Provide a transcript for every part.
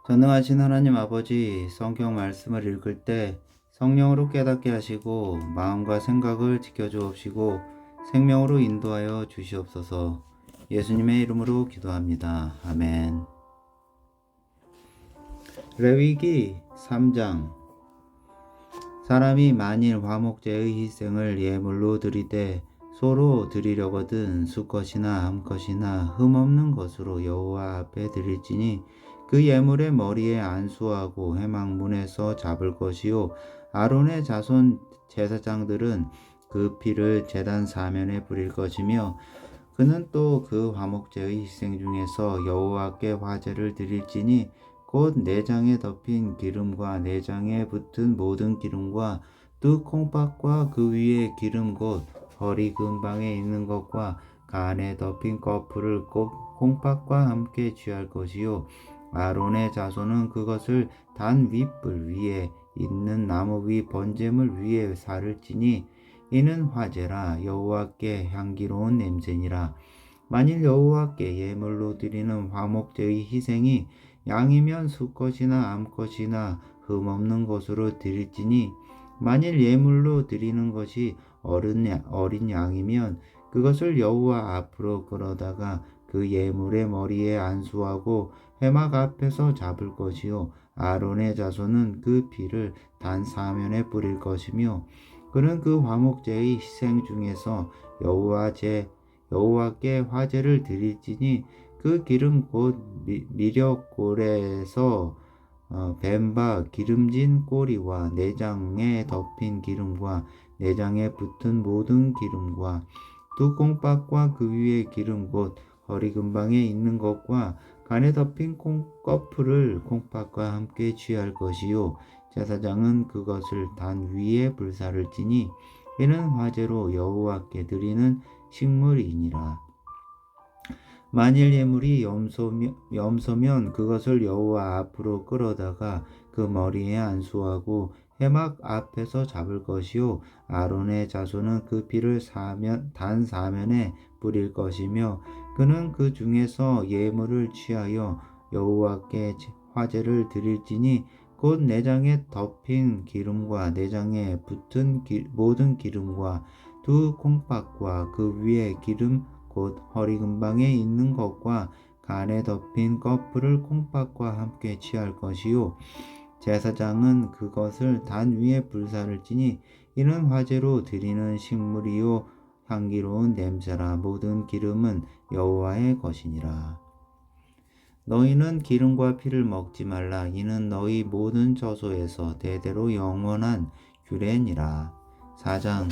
전능하신 하나님 아버지, 성경 말씀을 읽을 때 성령으로 깨닫게 하시고 마음과 생각을 지켜주옵시고 생명으로 인도하여 주시옵소서. 예수님의 이름으로 기도합니다. 아멘. 레위기 3장. 사람이 만일 화목제의 희생을 예물로 드리되 소로 드리려거든 수컷이나 암컷이나 흠없는 것으로 여호와 앞에 드릴지니 그 예물의 머리에 안수하고 회막문에서 잡을 것이요 아론의 자손 제사장들은 그 피를 제단 사면에 뿌릴 것이며 그는 또 그 화목제의 희생 중에서 여호와께 화제를 드릴지니 곧 내장에 덮인 기름과 내장에 붙은 모든 기름과 두 콩팥과 그 위에 기름 곧 허리 근방에 있는 것과 간에 덮인 거풀을 곧 콩팥과 함께 취할 것이요 아론의 자손은 그것을 단 윗불 위에 있는 나무 위 번제물 위에 사를지니 이는 화제라 여호와께 향기로운 냄새니라. 만일 여호와께 예물로 드리는 화목제의 희생이 양이면 수컷이나 암컷이나 흠없는 것으로 드릴지니 만일 예물로 드리는 것이 어린 양이면 그것을 여호와 앞으로 끌어다가 그 예물의 머리에 안수하고 회막 앞에서 잡을 것이요 아론의 자손은 그 피를 단 사면에 뿌릴 것이며 그는 그 화목제의 희생 중에서 여호와께 화제를 드릴지니 그 기름 곧 미력골에서 뱀바 기름진 꼬리와 내장에 덮인 기름과 내장에 붙은 모든 기름과 두 콩팥과 그 위에 기름 곧 허리 근방에 있는 것과 간에 덮인 껍풀을 콩팥과 함께 취할 것이요 제사장은 그것을 단 위에 불사를 지니 이는 화제로 여호와께 드리는 식물이니라. 만일 예물이 염소면 그것을 여호와 앞으로 끌어다가 그 머리에 안수하고 회막 앞에서 잡을 것이요 아론의 자손은 그 피를 단 사면에 뿌릴 것이며 그는 그 중에서 예물을 취하여 여호와께 화제를 드릴지니 곧 내장에 덮인 기름과 내장에 붙은 모든 기름과 두 콩팥과 그 위에 기름 곧 허리 근방에 있는 것과 간에 덮인 거풀을 콩팥과 함께 취할 것이요 제사장은 그것을 단 위에 불사를 지니 이는 화제로 드리는 식물이요 향기로운 냄새라. 모든 기름은 여호와의 것이니라. 너희는 기름과 피를 먹지 말라. 이는 너희 모든 저소에서 대대로 영원한 규례니라. 4장.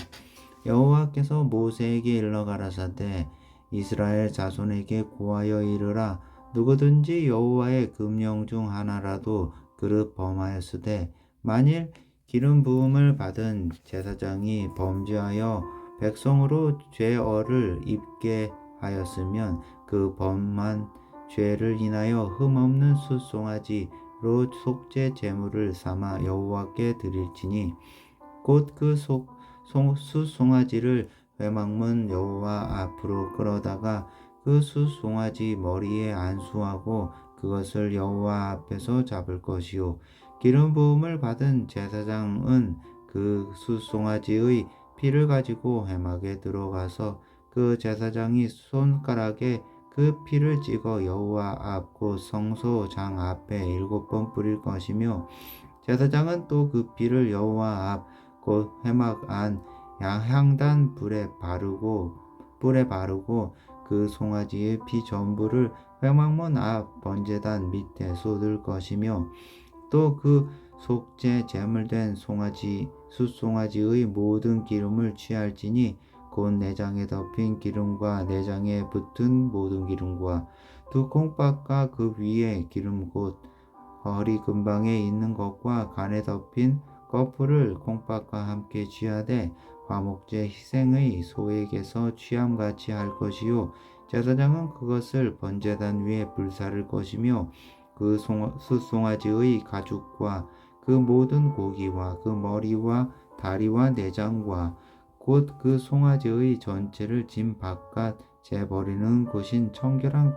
여호와께서 모세에게 일러 가라사대 이스라엘 자손에게 고하여 이르라. 누구든지 여호와의 금령 중 하나라도 그릇 범하였으되 만일 기름 부음을 받은 제사장이 범죄하여 백성으로 죄어를 입게 하였으면 그 범한 죄를 인하여 흠없는 숫송아지로 속죄 제물을 삼아 여호와께 드릴지니 곧 그 숫송아지를 회막문 여호와 앞으로 끌어다가 그 숫송아지 머리에 안수하고 그것을 여호와 앞에서 잡을 것이요 기름 부음을 받은 제사장은 그 숫송아지의 피를 가지고 회막에 들어가서 그 제사장이 손가락에 그 피를 찍어 여호와 앞 곧 성소장 앞에 7번 뿌릴 것이며 제사장은 또 그 피를 여호와 앞 곧 회막 안 향단 뿔에 바르고 그 송아지의 피 전부를 회막문 앞 번제단 밑에 쏟을 것이며 또 그 속죄 제물된 숫송아지의 모든 기름을 취할지니 곧 내장에 덮인 기름과 내장에 붙은 모든 기름과 두 콩팥과 그 위에 기름 곧 허리 근방에 있는 것과 간에 덮인 거풀을 콩팥과 함께 취하되 화목제 희생의 소에게서 취함같이 할 것이요 제사장은 그것을 번제단 위에 불사를 것이며 그 숫송아지의 가죽과 그 모든 고기와 그 머리와 다리와 내장과 곧 그 송아지의 전체를 짐 바깥 재버리는 곳인 청결한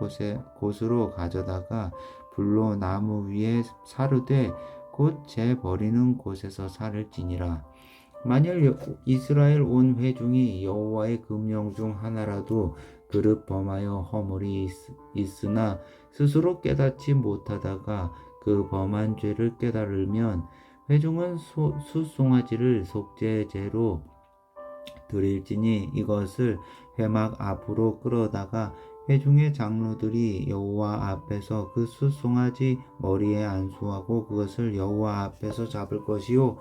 곳으로 가져다가 불로 나무 위에 사르되 곧 재 버리는 곳에서 살을지니라. 만일 이스라엘 온 회중이 여호와의 금령 중 하나라도 그릇 범하여 허물이 있으나 스스로 깨닫지 못하다가 그 범한 죄를 깨달으면 회중은 숫송아지를 속죄제로 드릴지니 이것을 회막 앞으로 끌어다가 회중의 장로들이 여호와 앞에서 그 숫송아지 머리에 안수하고 그것을 여호와 앞에서 잡을 것이요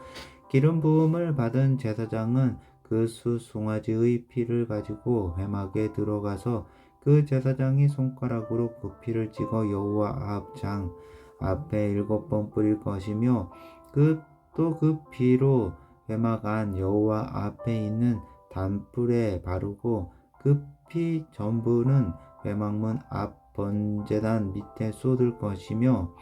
기름 부음을 받은 제사장은 그 숫송아지의 피를 가지고 회막에 들어가서 그 제사장이 손가락으로 그 피를 찍어 여호와 앞장 앞에 7번 뿌릴 것이며 또 그 피로 회막 안 여호와 앞에 있는 단불에 바르고 그 피 전부는 회막문 앞 번제단 밑에 쏟을 것이며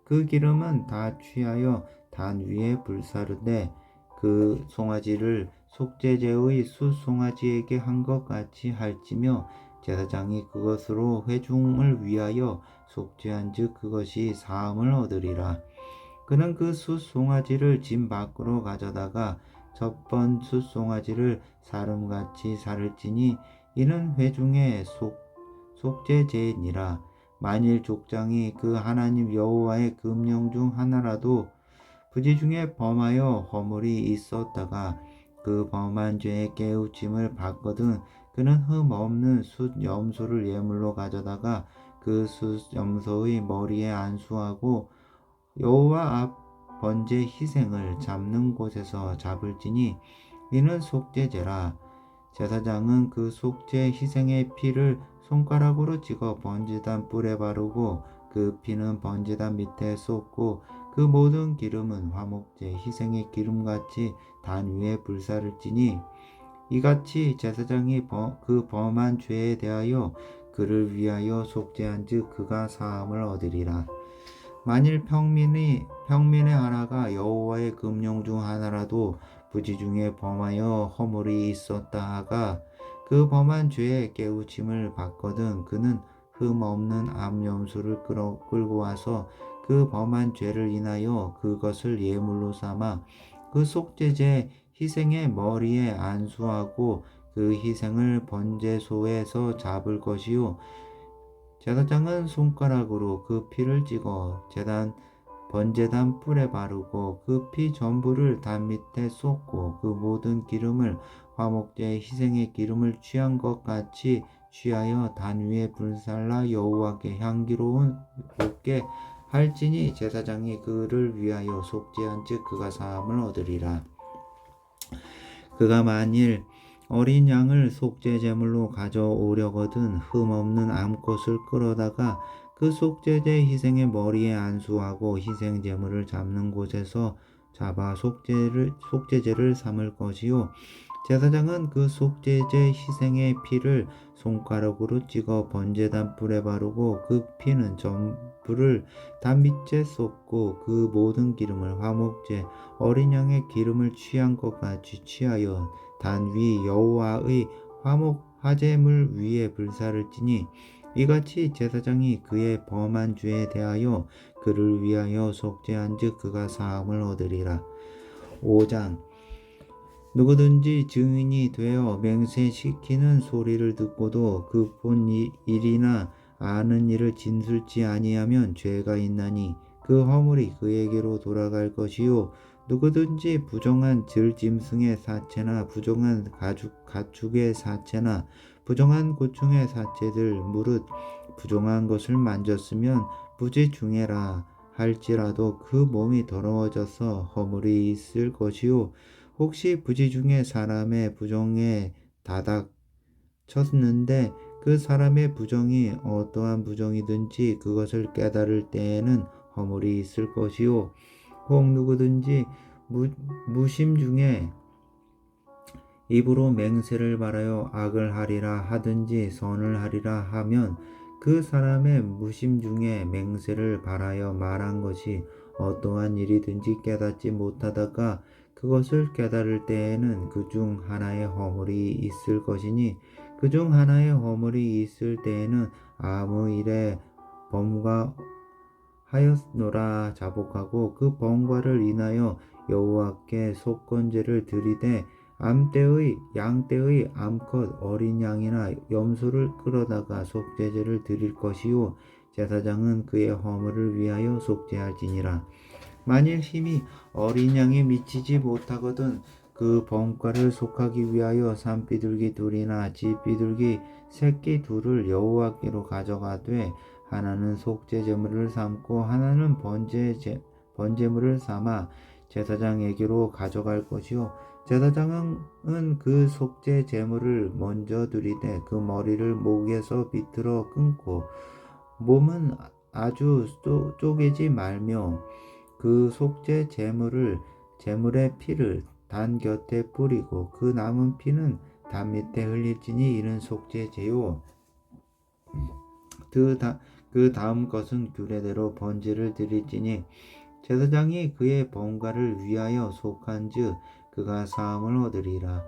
그 기름은 다 취하여 단 위에 불사르되 그 송아지를 속죄제의 숫송아지에게 한 것 같이 할지며 제사장이 그것으로 회중을 위하여 속죄한즉 그것이 사함을 얻으리라. 그는 그 숫송아지를 진 밖으로 가져다가 첫번 숫송아지를 사름같이 사를지니 이는 회중의 속죄제니라. 만일 족장이 그 하나님 여호와의 금령 중 하나라도 부지 중에 범하여 허물이 있었다가 그 범한 죄의 깨우침을 받거든 그는 흠 없는 숫 염소를 예물로 가져다가 그 숫 염소의 머리에 안수하고 여호와 앞 번제 희생을 잡는 곳에서 잡을지니 이는 속죄제라. 제사장은 그 속죄 희생의 피를 손가락으로 찍어 번제단 뿔에 바르고 그 피는 번제단 밑에 쏟고 그 모든 기름은 화목제 희생의 기름같이 단 위에 불사를지니 이같이 제사장이 그 범한 죄에 대하여 그를 위하여 속죄한즉 그가 사함을 얻으리라. 만일 평민의 하나가 여호와의 금령 중 하나라도 부지 중에 범하여 허물이 있었다 하가 그 범한 죄의 깨우침을 받거든 그는 흠 없는 암염소를 끌고 와서 그 범한 죄를 인하여 그것을 예물로 삼아 그 속죄제 희생의 머리에 안수하고 그 희생을 번제소에서 잡을 것이요 제사장은 손가락으로 그 피를 찍어 번제단 뿔에 바르고 그 피 전부를 단 밑에 쏟고 그 모든 기름을 화목제의 희생의 기름을 취한 것 같이 취하여 단 위에 불살라 여호와께 향기롭게 할지니 제사장이 그를 위하여 속죄한즉 그가 사함을 얻으리라. 그가 만일 어린 양을 속죄 제물로 가져오려거든 흠 없는 암꽃을 끌어다가 그 속죄제 희생의 머리에 안수하고 희생 제물을 잡는 곳에서 잡아 속죄제를 삼을 것이요 제사장은 그 속죄제 희생의 피를 손가락으로 찍어 번제단 뿔에 바르고 그 피는 전부를 단 밑에 쏟고 그 모든 기름을 화목제 어린 양의 기름을 취한 것 같이 취하여 단 위 여호와의 화목 화제물 위에 불사를지니 이같이 제사장이 그의 범한 죄에 대하여 그를 위하여 속죄한즉 그가 사함을 얻으리라. 5장 누구든지 증인이 되어 맹세시키는 소리를 듣고도 그 본 일이나 아는 일을 진술치 아니하면 죄가 있나니 그 허물이 그에게로 돌아갈 것이요 누구든지 부정한 들짐승의 사체나 부정한 가축의 사체나 부정한 고충의 사체들 무릇 부정한 것을 만졌으면 부지 중해라 할지라도 그 몸이 더러워져서 허물이 있을 것이요 혹시 부지 중에 사람의 부정에 다닥 쳤는데 그 사람의 부정이 어떠한 부정이든지 그것을 깨달을 때에는 허물이 있을 것이요 혹 누구든지 무심 중에 입으로 맹세를 말하여 악을 하리라 하든지 선을 하리라 하면 그 사람의 무심 중에 맹세를 발하여 말한 것이 어떠한 일이든지 깨닫지 못하다가 그것을 깨달을 때에는 그 중 하나의 허물이 있을 것이니 그 중 하나의 허물이 있을 때에는 아무 일에 범과 하였노라. 자복하고 그 번과를 인하여 여호와께 속건제를 드리되 암떼의 양떼의 암컷 어린 양이나 염소를 끌어다가 속죄제를 드릴 것이요 제사장은 그의 허물을 위하여 속죄할지니라. 만일 힘이 어린 양에 미치지 못하거든 그 번과를 속하기 위하여 산비둘기 둘이나 쥐비둘기 새끼 둘을 여호와께로 가져가되 하나는 속죄 제물을 삼고 하나는 번제물을 삼아 제사장에게로 가져갈 것이요 제사장은 그 속죄 제물을 먼저 드리되 그 머리를 목에서 비틀어 끊고 몸은 아주 쪼개지 말며 그 속죄 제물의 피를 단 곁에 뿌리고 그 남은 피는 단 밑에 흘릴지니 이는 속죄제요. 그 다음 것은 규례대로 번제를 드릴지니 제사장이 그의 번과를 위하여 속한즉 그가 사함을 얻으리라.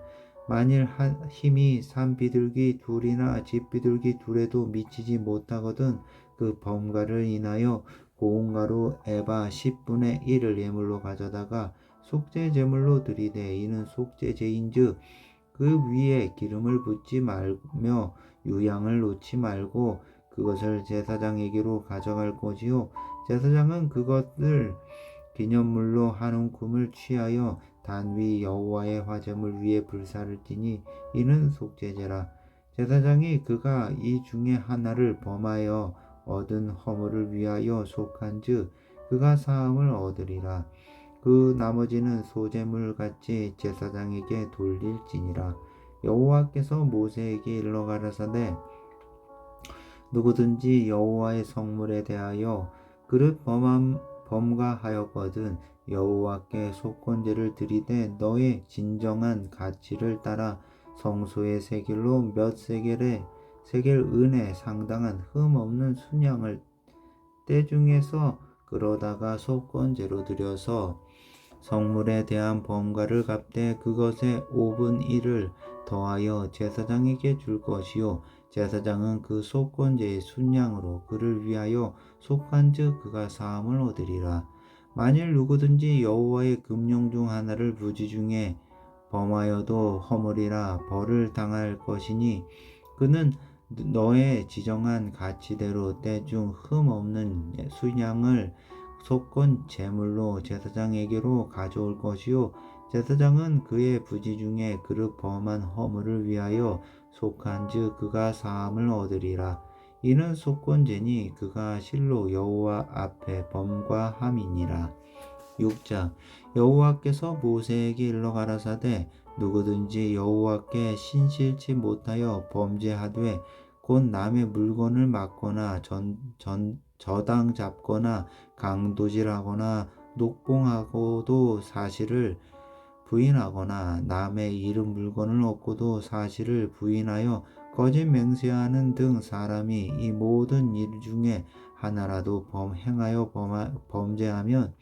만일 힘이 산비둘기 둘이나 쥐비둘기 둘에도 미치지 못하거든 그 번과를 인하여 고운 가루 에바 10분의 1을 예물로 가져다가 속죄 제물로 드리되 이는 속죄제인즉 그 위에 기름을 붓지 말며 유향을 놓지 말고 그것을 제사장에게로 가져갈 것이요 제사장은 그것을 기념물로 한 움큼을 취하여 단 위 여호와의 화제물 위에 불사를 띠니 이는 속죄제라. 제사장이 그가 이 중에 하나를 범하여 얻은 허물을 위하여 속한즉 그가 사함을 얻으리라. 그 나머지는 소제물 같이 제사장에게 돌릴지니라. 여호와께서 모세에게 일러 가라사대 누구든지 여호와의 성물에 대하여 그릇 범가하였거든 여호와께 속건제를 드리되 너의 진정한 가치를 따라 성소의 세겔로 몇 세겔 은에 상당한 흠 없는 순양을 떼중에서 끌어다가 속건제로 드려서 성물에 대한 범가를 갚되 그것의 5분 1을 더하여 제사장에게 줄 것이요 제사장은 그 속건제의 순양으로 그를 위하여 속한즉 그가 사함을 얻으리라. 만일 누구든지 여호와의 금령 중 하나를 부지 중에 범하여도 허물이라 벌을 당할 것이니 그는 너의 지정한 가치대로 때중 흠 없는 순양을 속건 제물로 제사장에게로 가져올 것이요 제사장은 그의 부지 중에 그를 범한 허물을 위하여 속한즉 그가 사함을 얻으리라. 이는 속건제니 그가 실로 여호와 앞에 범과함이니라. 6장 여호와께서 모세에게 일러 가라사대 누구든지 여호와께 신실치 못하여 범죄하되 곧 남의 물건을 막거나 저당 잡거나 강도질하거나 녹봉하고도 사실을 부인하거나 남의 잃은 물건을 얻고도 사실을 부인하여 거짓 맹세하는 등 사람이 이 모든 일 중에 하나라도 행하여 범죄하면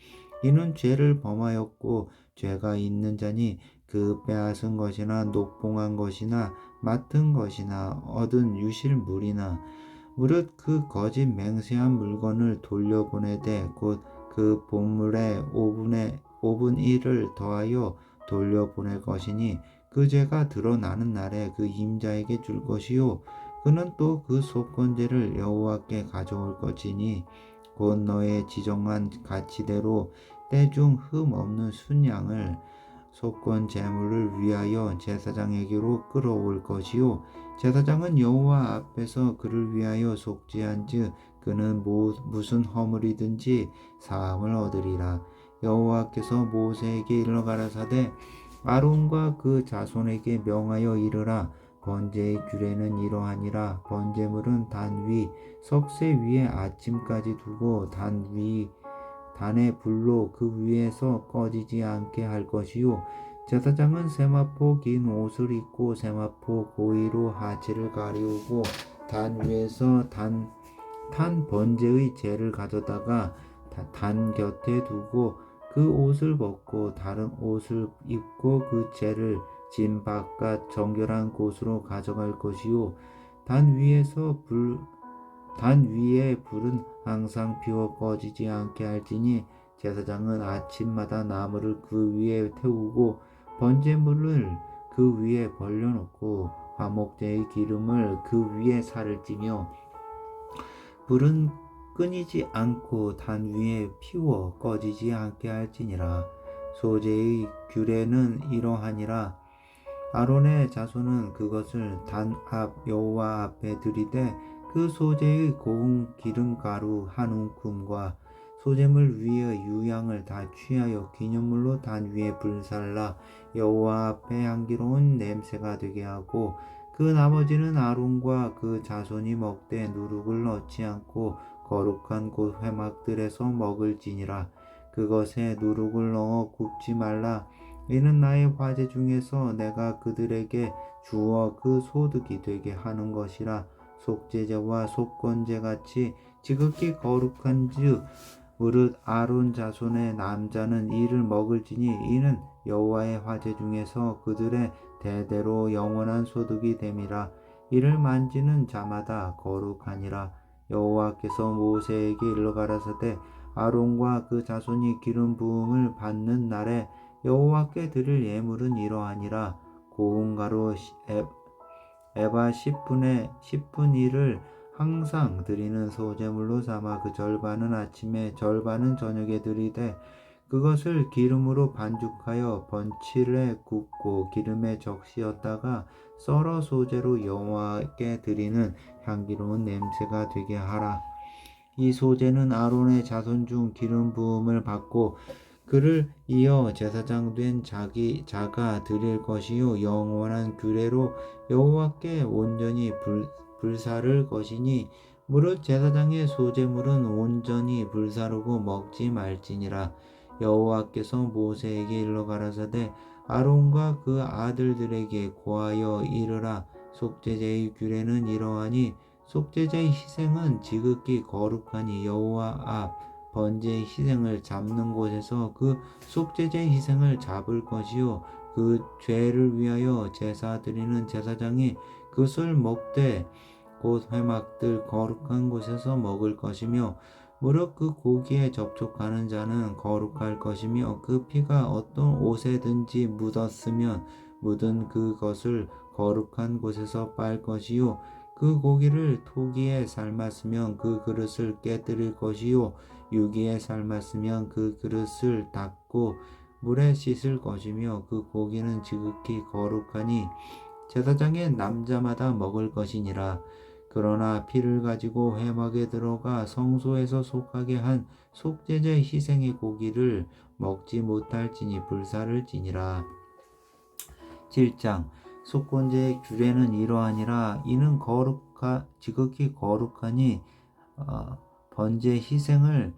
이는 죄를 범하였고 죄가 있는 자니 그 빼앗은 것이나 녹봉한 것이나 맡은 것이나 얻은 유실물이나 무릇 그 거짓 맹세한 물건을 돌려보내되 곧 그 본물의 5분 1을 더하여 돌려보낼 것이니 그 죄가 드러나는 날에 그 임자에게 줄 것이요 그는 또 그 속건제를 여호와께 가져올 것이니 곧 너의 지정한 가치대로 때중 흠 없는 순양을 속건 제물을 위하여 제사장에게로 끌어올 것이요 제사장은 여호와 앞에서 그를 위하여 속죄한즉 그는 무슨 허물이든지 사함을 얻으리라. 여호와께서 모세에게 일러 가라사대 아론과 그 자손에게 명하여 이르라. 번제의 규례는 이러하니라. 번제물은 단 위 석쇠 위에 아침까지 두고 단의 불로 그 위에서 꺼지지 않게 할 것이요 제사장은 세마포 긴 옷을 입고 세마포 고위로 하체를 가리우고 단 위에서 탄 번제의 재를 가져다가 단 곁에 두고 그 옷을 벗고 다른 옷을 입고 그 재를 진 바깥 정결한 곳으로 가져갈 것이요 단 위에서 단 위에 불은 항상 피워 꺼지지 않게 할지니 제사장은 아침마다 나무를 그 위에 태우고 번제물을 그 위에 벌려놓고 화목제의 기름을 그 위에 살을 찌며 불은 끊이지 않고 단 위에 피워 꺼지지 않게 할지니라. 소제의 규례는 이러하니라. 아론의 자손은 그것을 단 앞 여호와 앞에 드리되 그 소제의 고운 기름가루 한 움큼과 소제물 위에 유향을 다 취하여 기념물로 단 위에 불살라 여호와 앞에 향기로운 냄새가 되게 하고 그 나머지는 아론과 그 자손이 먹되 누룩을 넣지 않고 거룩한 곳 회막들에서 먹을지니라. 그것에 누룩을 넣어 굽지 말라. 이는 나의 화제 중에서 내가 그들에게 주어 그 소득이 되게 하는 것이라. 속죄제와 속건제 같이 지극히 거룩한즉 무릇 아론 자손의 남자는 이를 먹을지니 이는 여호와의 화제 중에서 그들의 대대로 영원한 소득이 됨이라. 이를 만지는 자마다 거룩하니라. 여호와께서 모세에게 일러 가라사대 아론과 그 자손이 기름 부음을 받는 날에 여호와께 드릴 예물은 이러하니라. 고운 가루 에바 10분의 10분 1을 항상 드리는 소제물로 삼아 그 절반은 아침에 절반은 저녁에 드리되 그것을 기름으로 반죽하여 번칠에 굽고 기름에 적시었다가 썰어 소제로 여호와께 드리는 향기로운 냄새가 되게 하라. 이 소제는 아론의 자손 중 기름 부음을 받고 그를 이어 제사장 된 자가 드릴 것이요 영원한 규례로 여호와께 온전히 불사를 것이니 무릇 제사장의 소제물은 온전히 불사르고 먹지 말지니라. 여호와께서 모세에게 일러 가라사대 아론과 그 아들들에게 고하여 이르라. 속죄제의 규례는 이러하니 속죄제의 희생은 지극히 거룩하니 여호와 앞 번제의 희생을 잡는 곳에서 그 속죄제의 희생을 잡을 것이요 그 죄를 위하여 제사 드리는 제사장이 그것을 먹되 곧 회막들 거룩한 곳에서 먹을 것이며 무릇 그 고기에 접촉하는 자는 거룩할 것이며 그 피가 어떤 옷에든지 묻었으면 묻은 그것을 거룩한 곳에서 빨 것이요 그 고기를 토기에 삶았으면 그 그릇을 깨뜨릴 것이요 유기에 삶았으면 그 그릇을 닦고 물에 씻을 것이며 그 고기는 지극히 거룩하니 제사장의 남자마다 먹을 것이니라. 그러나 피를 가지고 회막에 들어가 성소에서 속하게 한 속죄제 희생의 고기를 먹지 못할지니 불사를 지니라. 7장 속건제의 규례는 이러하니라. 이는 지극히 거룩하니 번제 희생을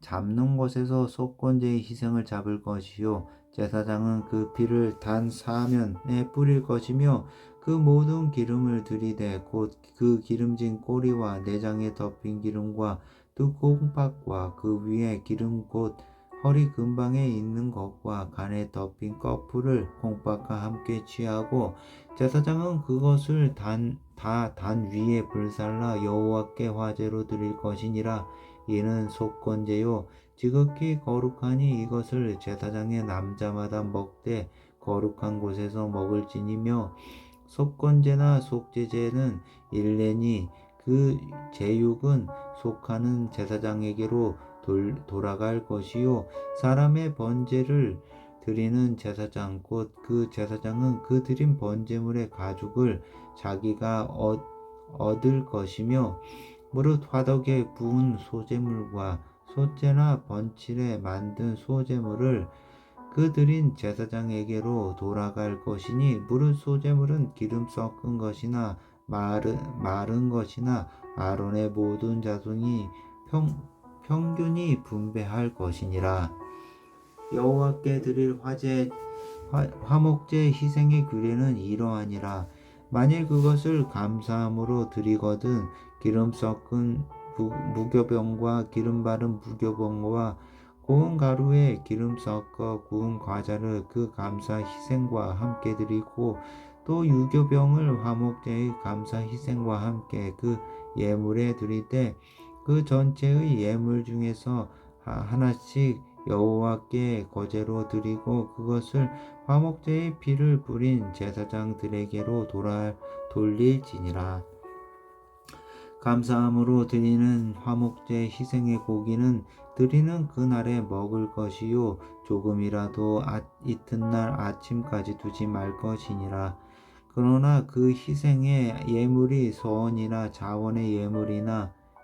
잡는 곳에서 속건제의 희생을 잡을 것이요 제사장은 그 피를 단 사면에 뿌릴 것이며 그 모든 기름을 들이되 곧 그 기름진 꼬리와 내장에 덮인 기름과 두 콩팥과 그 위에 기름 곧 허리 근방에 있는 것과 간에 덮인 꺼풀을 콩팥과 함께 취하고 제사장은 그것을 단 위에 불살라 여호와께 화제로 드릴 것이니라. 이는 속건제요 지극히 거룩하니 이것을 제사장의 남자마다 먹되 거룩한 곳에서 먹을지니며 속건제나 속죄제는 일례니 그 제육은 속하는 제사장에게로 돌아갈 것이요 사람의 번제를 드리는 제사장 곧 그 제사장은 그 드린 번제물의 가죽을 자기가 얻을 것이며 무릇 화덕에 구운 소제물과 소째나 번칠에 만든 소제물을 그 드린 제사장에게로 돌아갈 것이니 무릇 소제물은 기름 섞은 것이나 마른 것이나 아론의 모든 자손이 평균이 분배할 것이니라. 여호와께 드릴 화목제 희생의 규례는 이러하니라. 만일 그것을 감사함으로 드리거든 기름 섞은 무교병과 기름 바른 무교병과 고운 가루에 기름 섞어 구운 과자를 그 감사 희생과 함께 드리고 또 유교병을 화목제의 감사 희생과 함께 그 예물에 드리되 그 전체의 예물 중에서 하나씩 여호와께 거제로 드리고 그것을 화목제의 피를 뿌린 제사장들에게로 돌릴지니라. 감사함으로 드리는 화목제 희생의 고기는 드리는 그날에 먹을 것이요 조금이라도 이튿날 아침까지 두지 말 것이니라. 그러나 그 희생의 예물이 서원이나 자원의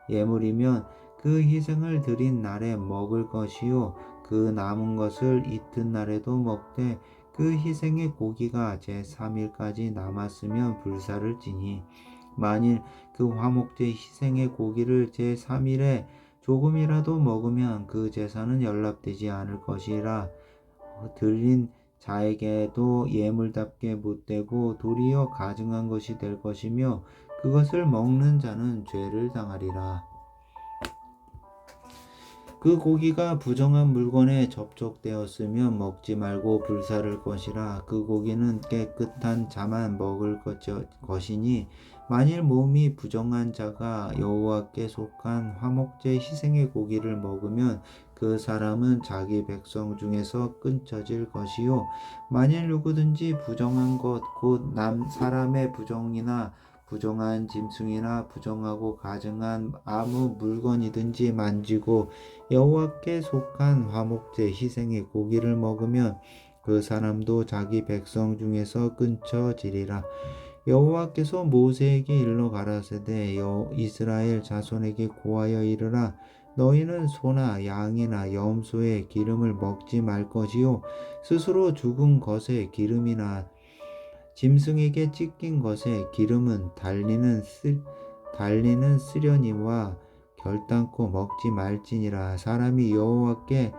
예물이면 그 희생을 드린 날에 먹을 것이요 그 남은 것을 이튿날에도 먹되 그 희생의 고기가 제3일까지 남았으면 불사를 지니 만일 그 화목제 희생의 고기를 제3일에 조금이라도 먹으면 그 제사는 연락되지 않을 것이라. 드린 자에게도 예물답게 못되고 도리어 가증한 것이 될 것이며 그것을 먹는 자는 죄를 당하리라. 그 고기가 부정한 물건에 접촉되었으면 먹지 말고 불사를 것이라. 그 고기는 깨끗한 자만 먹을 것이니 만일 몸이 부정한 자가 여호와께 속한 화목제 희생의 고기를 먹으면 그 사람은 자기 백성 중에서 끊쳐질 것이요 만일 누구든지 부정한 것 곧 사람의 부정이나 부정한 짐승이나 부정하고 가증한 아무 물건이든지 만지고 여호와께 속한 화목제 희생의 고기를 먹으면 그 사람도 자기 백성 중에서 끊쳐지리라. 여호와께서 모세에게 일러 가라사대 이스라엘 자손에게 고하여 이르라. 너희는 소나 양이나 염소의 기름을 먹지 말 것이요 스스로 죽은 것의 기름이나 짐승에게 찢긴 것의 기름은 달리는 쓰려니와 결단코 먹지 말지니라. 사람이 여호와께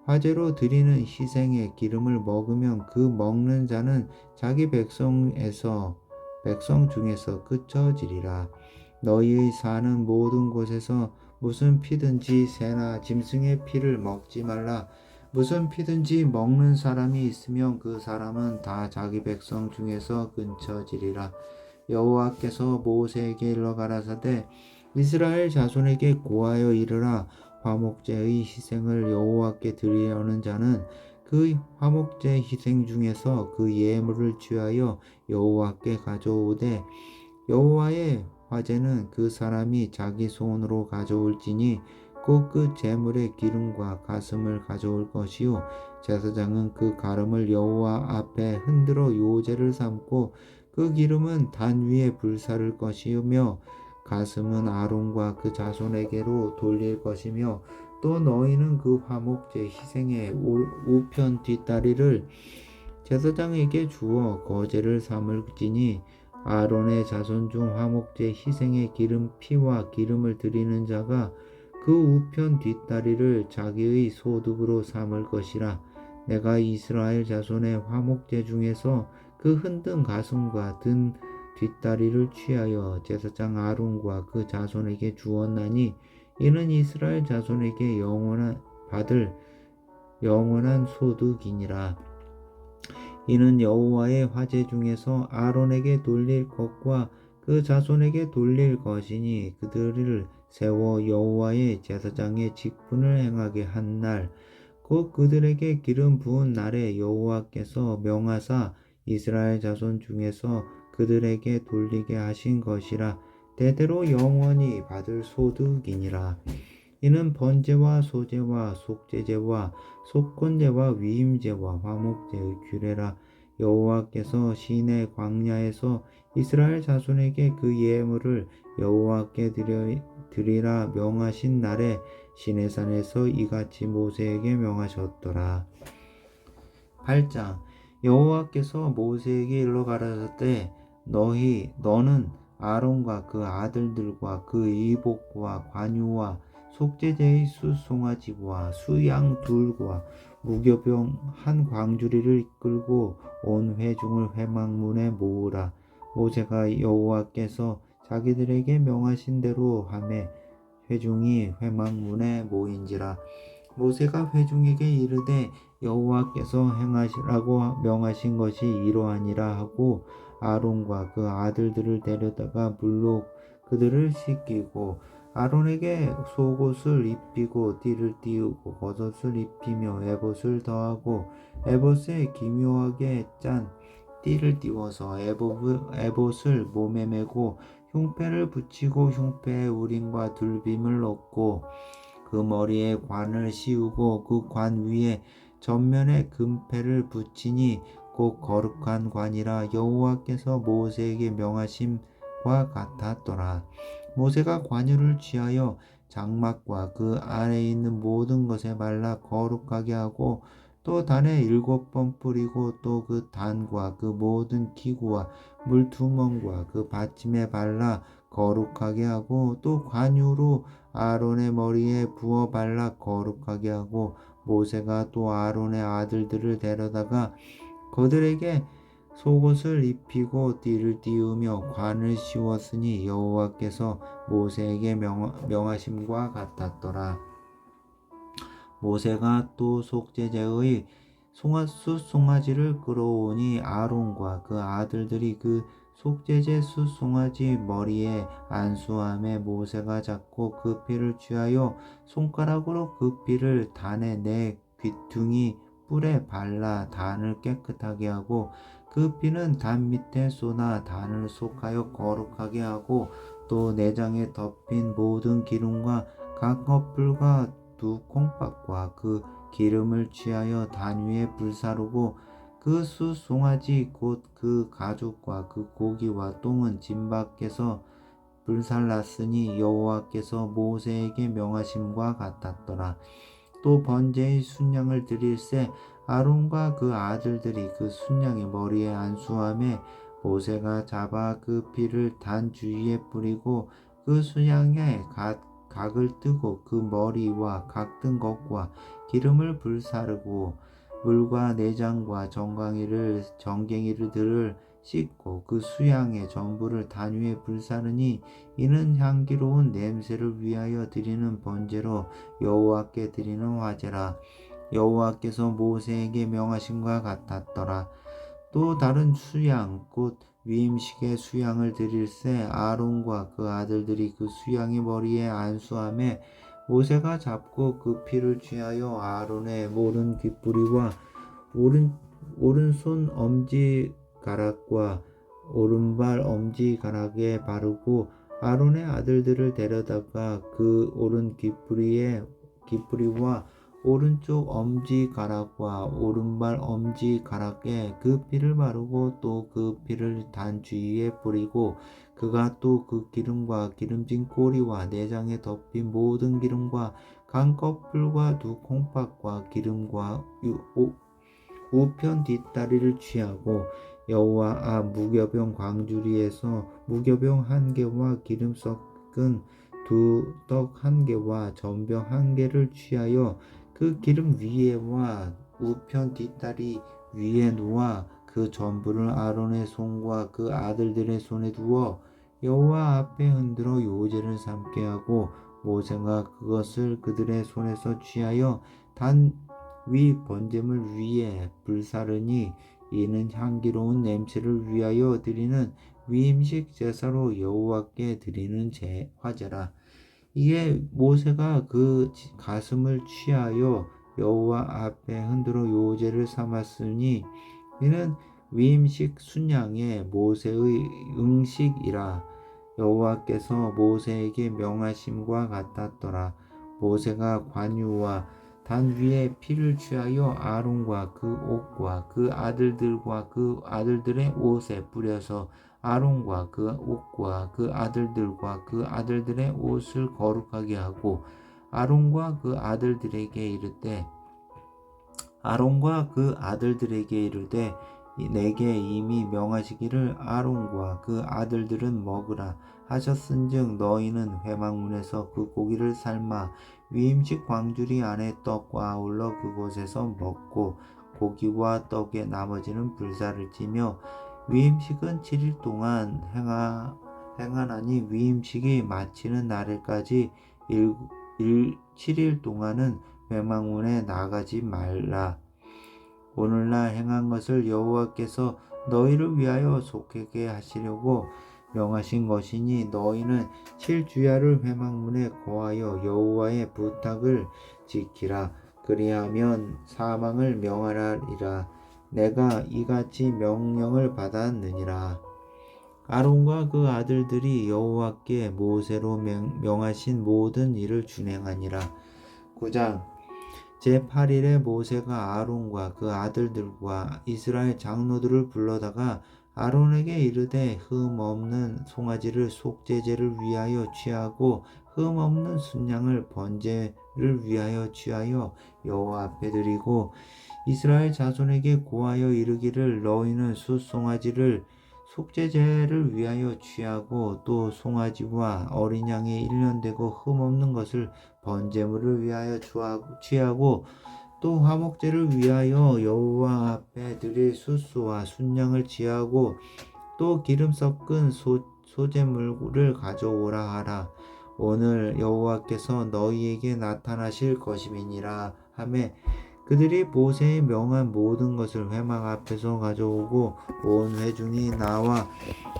화제로 드리는 희생의 기름을 먹으면 그 먹는 자는 자기 백성 중에서 끊쳐지리라. 너희의 사는 모든 곳에서 무슨 피든지 새나 짐승의 피를 먹지 말라. 무슨 피든지 먹는 사람이 있으면 그 사람은 다 자기 백성 중에서 끊쳐지리라. 여호와께서 모세에게 일러 가라사대 이스라엘 자손에게 고하여 이르라. 화목제의 희생을 여호와께 드리려는 자는 그 화목제 희생 중에서 그 예물을 취하여 여호와께 가져오되 여호와의 화제는 그 사람이 자기 손으로 가져올지니 곧 그 제물의 기름과 가슴을 가져올 것이요 제사장은 그 가름을 여호와 앞에 흔들어 요제를 삼고 그 기름은 단 위에 불사를 것이며 가슴은 아론과 그 자손에게로 돌릴 것이며 또 너희는 그 화목제 희생의 우편 뒷다리를 제사장에게 주어 거제를 삼을지니 아론의 자손 중 화목제 희생의 기름 피와 기름을 드리는 자가 그 우편 뒷다리를 자기의 소득으로 삼을 것이라. 내가 이스라엘 자손의 화목제 중에서 그 흔든 가슴과 든 뒷다리를 취하여 제사장 아론과 그 자손에게 주었나니 이는 이스라엘 자손에게 받을 영원한 소득이니라. 이는 여호와의 화제 중에서 아론에게 돌릴 것과 그 자손에게 돌릴 것이니 그들을 세워 여호와의 제사장의 직분을 행하게 한 날 곧 그들에게 기름 부은 날에 여호와께서 명하사 이스라엘 자손 중에서 그들에게 돌리게 하신 것이라. 대대로 영원히 받을 소득이니라. 이는 번제와 소제와 속죄제와 속건제와 위임제와 화목제의 규례라. 여호와께서 시내 광야에서 이스라엘 자손에게 그 예물을 여호와께 드리라 명하신 날에 시내산에서 이같이 모세에게 명하셨더라. 8장 여호와께서 모세에게 일러 가라사대 너는 아론과 그 아들들과 그 이복과 관유와 속죄제의 수송아지와 수양 둘과 무교병 한 광주리를 이끌고 온 회중을 회막문에 모으라. 모세가 여호와께서 자기들에게 명하신 대로 하매 회중이 회막문에 모인지라. 모세가 회중에게 이르되 여호와께서 행하시라고 명하신 것이 이러하니라 하고 아론과 그 아들들을 데려다가 물로 그들을 씻기고 아론에게 속옷을 입히고 띠를 띄우고 겉옷을 입히며 에봇을 더하고 에봇에 기묘하게 짠 띠를 띄워서 에봇을 몸에 메고 흉패를 붙이고 흉패에 우림과 둘빔을 넣고 그 머리에 관을 씌우고 그 관 위에 전면에 금패를 붙이니 곧 거룩한 관이라 여호와께서 모세에게 명하심과 같았더라. 모세가 관유를 취하여 장막과 그 안에 있는 모든 것에 발라 거룩하게 하고 또 단에 7번 뿌리고 또 그 단과 그 모든 기구와 물두멍과 그 받침에 발라 거룩하게 하고 또 관유로 아론의 머리에 부어 발라 거룩하게 하고 모세가 또 아론의 아들들을 데려다가 그들에게 속옷을 입히고 띠를 띄우며 관을 씌웠으니 여호와께서 모세에게 명하심과 같았더라. 모세가 또 속죄제의 숫송아지를 끌어오니 아론과 그 아들들이 그 속죄제 숫송아지 머리에 안수함에 모세가 잡고 그 피를 취하여 손가락으로 그 피를 단의 네 귀퉁이 뿔에 발라 단을 깨끗하게 하고 그 피는 단 밑에 쏘나 단을 속하여 거룩하게 하고 또 내장에 덮인 모든 기름과 각 커플과 두 콩밥과 그 기름을 취하여 단 위에 불사르고 그 숫송아지 곧 그 가죽과 그 고기와 똥은 진 밖에서 불살랐으니 여호와께서 모세에게 명하심과 같았더라. 또 번제의 순양을 드릴새 아론과 그 아들들이 그 순양의 머리에 안수함에 모세가 잡아 그 피를 단 주위에 뿌리고 그 순양의 각을 뜨고 그 머리와 각 뜬 것과 기름을 불사르고 물과 내장과 정갱이를 씻고 그 수양의 전부를 단 위에 불사르니 이는 향기로운 냄새를 위하여 드리는 번제로 여호와께 드리는 화제라. 여호와께서 모세에게 명하심과 같았더라. 또 다른 수양 곧 위임식의 수양을 드릴새 아론과 그 아들들이 그 수양의 머리에 안수함에 모세가 잡고 그 피를 취하여 아론의 오른 귓뿌리와 오른손 엄지가락과 오른발 엄지가락에 바르고 아론의 아들들을 데려다가 그 오른 귓뿌리와 오른쪽 엄지가락과 오른발 엄지가락에 그 피를 바르고 또 그 피를 단 주위에 뿌리고 그가 또 그 기름과 기름진 꼬리와 내장에 덮인 모든 기름과 간 커플과 두 콩팥과 기름과 우편 뒷다리를 취하고 여호와 무교병 광주리에서 무교병 1개와 기름 섞은 두 떡 1개와 전병 1개를 취하여 그 기름 위에와 우편 뒷다리 위에 놓아 그 전부를 아론의 손과 그 아들들의 손에 두어 여호와 앞에 흔들어 요제를 삼게 하고 모세가 그것을 그들의 손에서 취하여 단 위 번제물 위에 불사르니 이는 향기로운 냄새를 위하여 드리는 위임식 제사로 여호와께 드리는 화제라. 이에 모세가 그 가슴을 취하여 여호와 앞에 흔들어 요제를 삼았으니 이는 위임식 순양의 모세의 응식이라. 여호와께서 모세에게 명하심과 같았더라. 모세가 관유와 단 위에 피를 취하여 아론과 그 옷과 그 아들들과 그 아들들의 옷에 뿌려서 아론과 그 옷과 그 아들들과 그 아들들의 옷을 거룩하게 하고 아론과 그 아들들에게 이르되 내게 이미 명하시기를 아론과 그 아들들은 먹으라 하셨은즉 너희는 회막문에서 그 고기를 삶아 위임식 광주리 안에 떡과 아울러 그곳에서 먹고 고기와 떡의 나머지는 불사를 지며 위임식은 7일 동안 행하나니 위임식이 마치는 날까지 7일 동안은 회막문에 나가지 말라. 오늘날 행한 것을 여호와께서 너희를 위하여 속하게 하시려고 명하신 것이니 너희는 칠주야를 회막문에 거하여 여호와의 부탁을 지키라. 그리하면 사망을 명하리라. 내가 이같이 명령을 받았느니라. 아론과 그 아들들이 여호와께 모세로 명하신 모든 일을 준행하니라. 9장 제8일에 모세가 아론과 그 아들들과 이스라엘 장로들을 불러다가 아론에게 이르되 흠 없는 송아지를 속죄제를 위하여 취하고 흠 없는 순양을 번제를 위하여 취하여 여호와 앞에 드리고 이스라엘 자손에게 고하여 이르기를 너희는 숫송아지를 속죄제를 위하여 취하고 또 송아지와 어린 양이 1년 되고 흠 없는 것을 번제물을 위하여 취하고 또 화목제를 위하여 여호와 앞에 드릴 숫소와 순양을 취하고 또 기름 섞은 소제물을 가져오라 하라. 오늘 여호와께서 너희에게 나타나실 것임이니라 하매 그들이 모세의 명한 모든 것을 회막 앞에서 가져오고 온 회중이 나와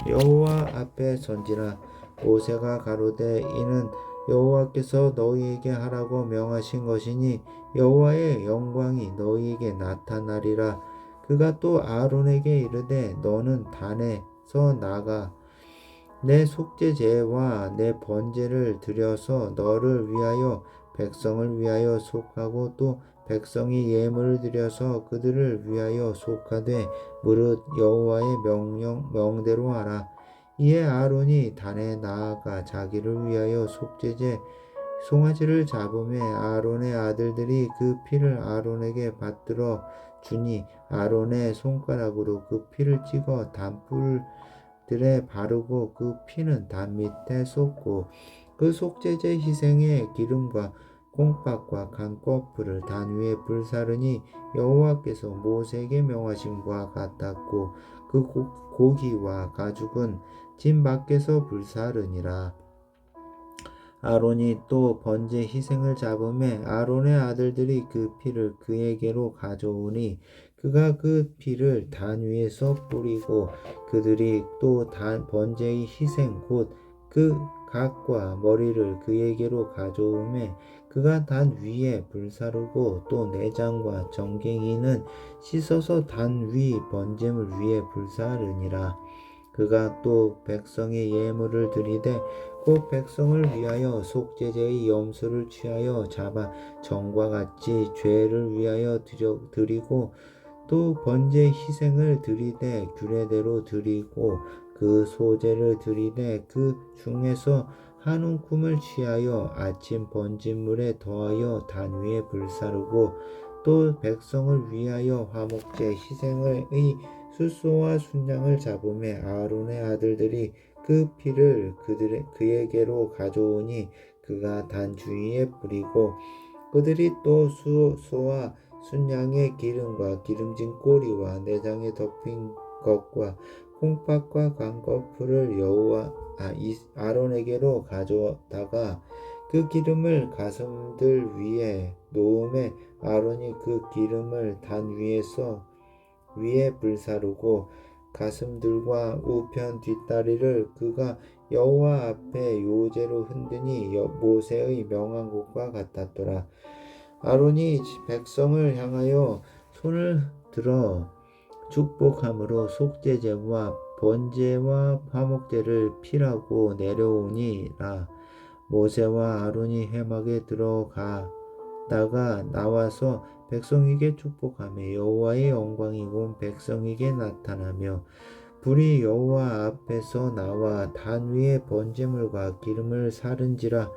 여호와 앞에 선지라. 모세가 가로되 이는 여호와께서 너희에게 하라고 명하신 것이니 여호와의 영광이 너희에게 나타나리라. 그가 또 아론에게 이르되 너는 단에서 나가 내 속죄제와 내 번제를 드려서 너를 위하여 백성을 위하여 속하고 또 백성이 예물을 드려서 그들을 위하여 속하되 무릇 여호와의 명대로 하라. 이에 아론이 단에 나아가 자기를 위하여 속죄제 송아지를 잡음에 아론의 아들들이 그 피를 아론에게 받들어 주니 아론의 손가락으로 그 피를 찍어 단불들에 바르고 그 피는 단 밑에 쏟고 그 속죄제 희생의 기름과 콩팥과 간 껍질을 단 위에 불사르니 여호와께서 모세에게 명하신 바 같았고 그 고기와 가죽은 진 밖에서 불사르니라. 아론이 또 번제 희생을 잡음에 아론의 아들들이 그 피를 그에게로 가져오니 그가 그 피를 단 위에서 뿌리고 그들이 또 번제의 희생 곧 그 각과 머리를 그에게로 가져오매 그가 단 위에 불사르고 또 내장과 정갱이는 씻어서 단 위 번제물 위에 불사르니라. 그가 또 백성의 예물을 드리되 곧 백성을 위하여 속죄제의 염소를 취하여 잡아 전과 같이 죄를 위하여 드리고 또 번제 희생을 드리되 규례대로 드리고 그 소제를 드리되 그 중에서 한 움큼을 취하여 아침 번제물에 더하여 단 위에 불사르고 또 백성을 위하여 화목제 희생의 숫소와 순양을 잡음에 아론의 아들들이 그 피를 그에게로 가져오니 그가 단 주위에 뿌리고 그들이 또 소와 순양의 기름과 기름진 꼬리와 내장에 덮인 것과 콩팥과 간껍질을 아론에게로 가져다가 그 기름을 가슴들 위에 놓음에 아론이 그 기름을 단 위에 불사르고 가슴들과 우편 뒷다리를 그가 여호와 앞에 요제로 흔드니 모세의 명한 것과 같았더라. 아론이 백성을 향하여 손을 들어 축복함으로 속죄제와 번제와 화목제를 피라고 내려오니라. 모세와 아론이 회막에 들어가다가 나와서 백성에게 축복하며 여호와의 영광이 온 백성에게 나타나며 불이 여호와 앞에서 나와 단 위에 번제물과 기름을 사른지라.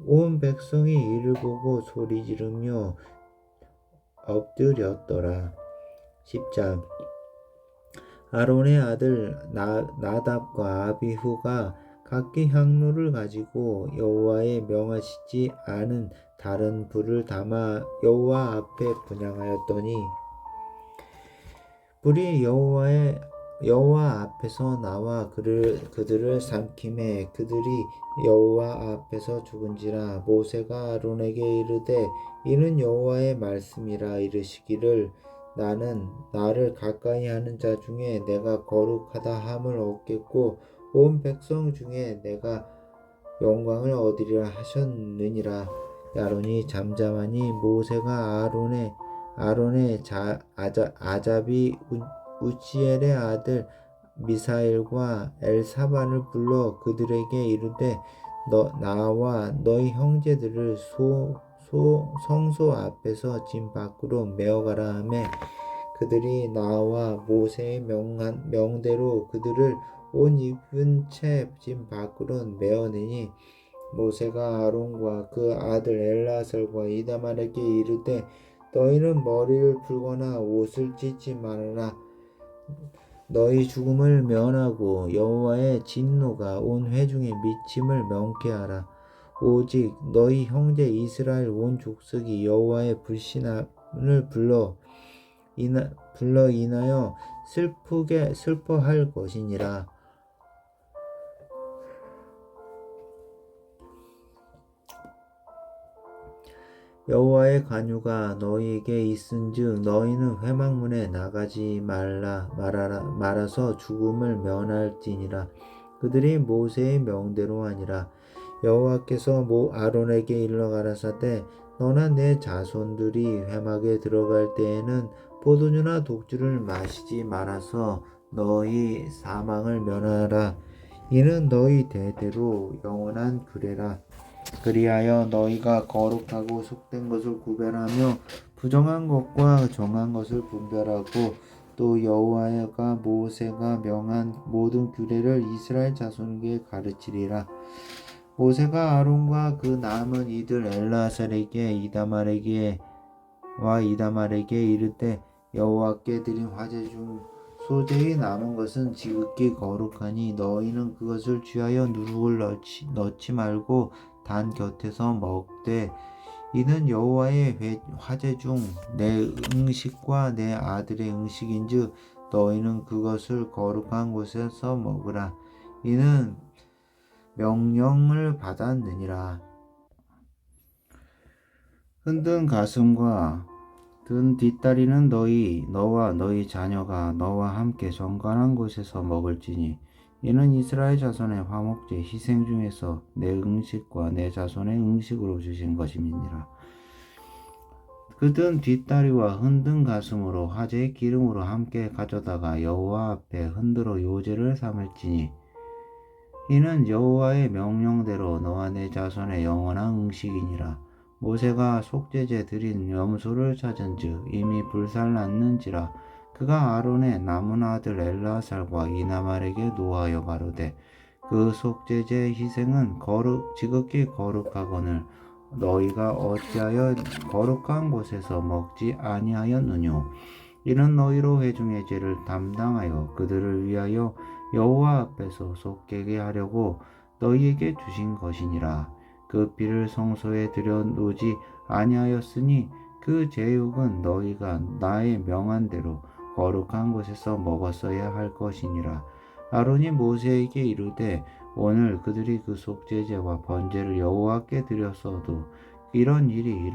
온 백성이 이를 보고 소리 지르며 엎드렸더라. 10장 아론의 아들 나답과 아비후가 각기 향로를 가지고 여호와의 명하시지 않은 다른 불을 담아 여호와 앞에 분향하였더니 불이 여호와 앞에서 나와 그들을 삼키매 그들이 여호와 앞에서 죽은지라. 모세가 아론에게 이르되 이는 여호와의 말씀이라. 이르시기를 나는 나를 가까이 하는 자 중에 내가 거룩하다 함을 얻겠고 온 백성 중에 내가 영광을 얻으리라 하셨느니라. 아론이 잠잠하니 모세가 아론의 아잡이 우치엘의 아들 미사엘과 엘사반을 불러 그들에게 이르되 나와 너희 형제들을 성소 앞에서 진 밖으로 메어가라 하매 그들이 나와 모세의 명대로 그들을 옷 입은 채 진 밖으로 메어내니 모세가 아론과 그 아들 엘라살과 이다말에게 이르되 너희는 머리를 풀거나 옷을 찢지 말아라. 너희 죽음을 면하고 여호와의 진노가 온 회중의 미침을 명케하라. 오직 너희 형제 이스라엘 온 족속이 여호와의 불신함을 불러 인하여 슬퍼할 것이니라. 여호와의 간유가 너희에게 있은즉 너희는 회막문에 나가지 말아서 죽음을 면할지니라. 그들이 모세의 명대로 하니라. 여호와께서 아론에게 일러 가라사대 너나 내 자손들이 회막에 들어갈 때에는 포도주나 독주를 마시지 말아서 너희 사망을 면하라. 이는 너희 대대로 영원한 규례라. 그리하여 너희가 거룩하고 속된 것을 구별하며 부정한 것과 정한 것을 분별하고 또 여호와가 모세가 명한 모든 규례를 이스라엘 자손에게 가르치리라. 모세가 아론과 그 남은 이들 엘라살에게 이다말에게 이르되 여호와께 드린 화제 중 소재의 남은 것은 지극히 거룩하니 너희는 그것을 취하여 누룩을 넣지 말고 단 곁에서 먹되 이는 여호와의 화제 중 내 음식과 내 아들의 음식인즉 너희는 그것을 거룩한 곳에서 먹으라. 이는 명령을 받았느니라. 흔든 가슴과 든 뒷다리는 너와 너희 자녀가 너와 함께 정관한 곳에서 먹을지니 이는 이스라엘 자손의 화목제 희생 중에서 내 음식과 내 자손의 음식으로 주신 것임이니라. 그 든 뒷다리와 흔든 가슴으로 화제의 기름으로 함께 가져다가 여호와 앞에 흔들어 요제를 삼을지니 이는 여호와의 명령대로 너와 내 자손의 영원한 음식이니라. 모세가 속죄제 드린 염소를 찾은즉 이미 불살났는지라. 그가 아론의 남은 아들 엘라살과 이나말에게 노하여 가로되 그 속죄제 희생은 지극히 거룩하거늘 너희가 어찌하여 거룩한 곳에서 먹지 아니하였느뇨. 이는 너희로 회중의 죄를 담당하여 그들을 위하여 여호와 앞에서 속되게 하려고 너희에게 주신 것이니라. 그 피를 성소에 들여놓지 아니하였으니 그 제육은 너희가 나의 명한 대로 거룩한 곳에서 먹었어야 할 것이니라. 아론이 모세에게 이르되 오늘 그들이 그 속죄제와 번제를 여호와께 드렸어도 이런 일이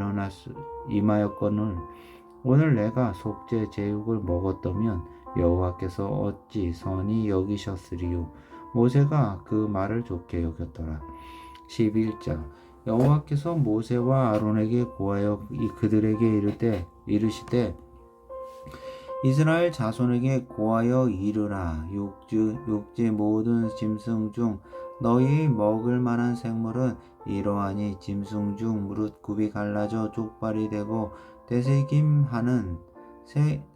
임하였거늘 오늘 내가 속죄 제육을 먹었다면 여호와께서 어찌 선히 여기셨으리요. 모세가 그 말을 좋게 여겼더라. 11장 여호와께서 모세와 아론에게 고하여 그들에게 이르시되 이스라엘 자손에게 고하여 이르라. 육지 모든 짐승 중 너희 먹을 만한 생물은 이러하니 짐승 중 무릇 굽이 갈라져 족발이 되고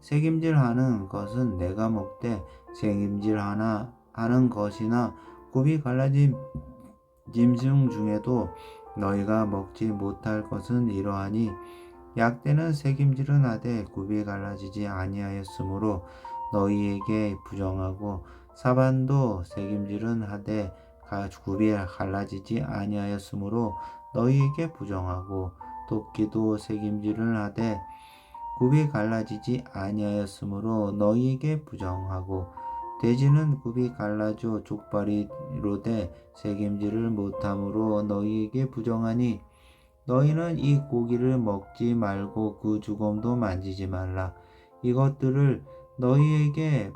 되새김질하는 것은 내가 먹되 하는 것이나 굽이 갈라진 짐승 중에도 너희가 먹지 못할 것은 이러하니 약대는 새김질은 하되 굽이 갈라지지 아니하였으므로 너희에게 부정하고 사반도 새김질은 하되 굽이 갈라지지 아니하였으므로 너희에게 부정하고 토끼도 새김질은 하되 굽이 갈라지지 아니하였으므로 너희에게 부정하고 돼지는 굽이 갈라져 족발이 이로되 새김질을 못함으로 너희에게 부정하니 너희는 이 고기를 먹지 말고 그 주검도 만지지 말라. 이것들은 너희에게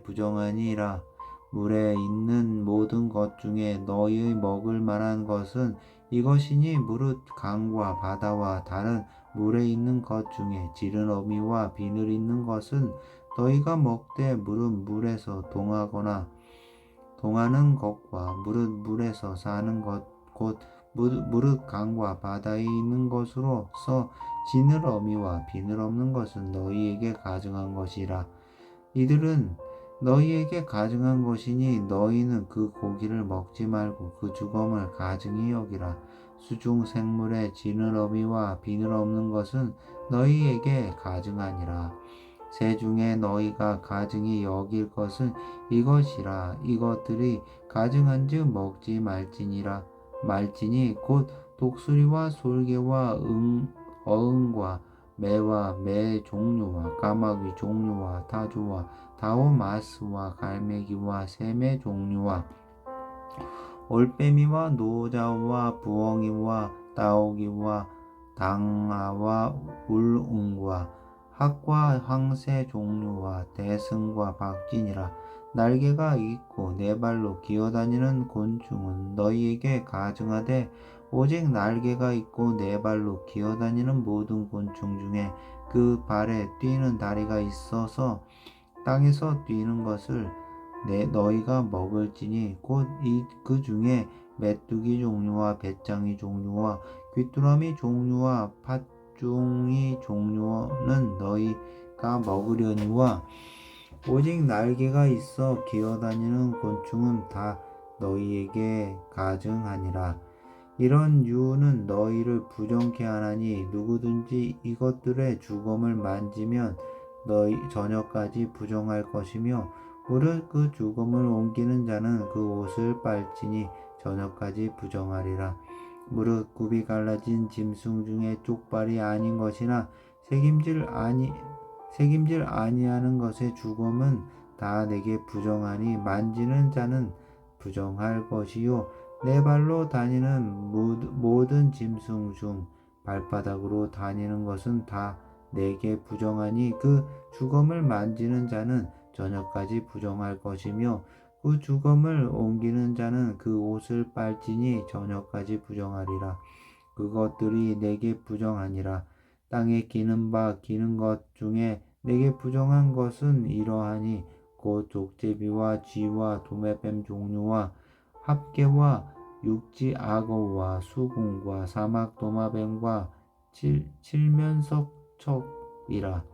부정하니라. 물에 있는 모든 것 중에 너희의 먹을 만한 것은 이것이니 무릇 강과 바다와 다른 물에 있는 것 중에 지른 어미와 비늘 있는 것은 너희가 먹되 무릇 물에서 동하는 것과 무릇 물에서 사는 것 곧 무릇 강과 바다에 있는 것으로서 지늘 어미와 비늘 없는 것은 너희에게 가증한 것이라. 이들은 너희에게 가증한 것이니 너희는 그 고기를 먹지 말고 그 죽음을 가증히 여기라. 수중 생물의 지늘 어미와 비늘 없는 것은 너희에게 가증하니라. 새 중에 너희가 가증히 여길 것은 이것이라. 이것들이 가증한즉 먹지 말지니 곧 독수리와 솔개와 어흥과 매와 매 종류와 까마귀 종류와 타조와 다오마스와 갈매기와 샘의 종류와 올빼미와 노자와 부엉이와 따오기와 당아와 울웅과 학과 황새 종류와 대승과 박진이라. 날개가 있고 네 발로 기어다니는 곤충은 너희에게 가증하되 오직 날개가 있고 네 발로 기어다니는 모든 곤충 중에 그 발에 뛰는 다리가 있어서 땅에서 뛰는 것을 너희가 먹을지니 곧 그 중에 메뚜기 종류와 배짱이 종류와 귀뚜라미 종류와 팥중이 종류는 너희가 먹으려니와 오직 날개가 있어 기어다니는 곤충은 다 너희에게 가증하니라. 이런 유는 너희를 부정케 하나니 누구든지 이것들의 주검을 만지면 너희 저녁까지 부정할 것이며 무릇 그 주검을 옮기는 자는 그 옷을 빨지니 저녁까지 부정하리라. 무릇 굽이 갈라진 짐승 중에 쪽발이 아닌 것이나 새김질 아니하는 것의 주검은 다 내게 부정하니 만지는 자는 부정할 것이요 네 발로 다니는 모든 짐승 중 발바닥으로 다니는 것은 다 내게 부정하니 그 주검을 만지는 자는 저녁까지 부정할 것이며 그 주검을 옮기는 자는 그 옷을 빨지니 저녁까지 부정하리라. 그것들이 내게 부정하니라. 땅에 기는 것 중에 내게 부정한 것은 이러하니 곧 족제비와 쥐와 도매뱀 종류와 합개와 육지 악어와 수궁과 사막 도마뱀과 칠면석척이라.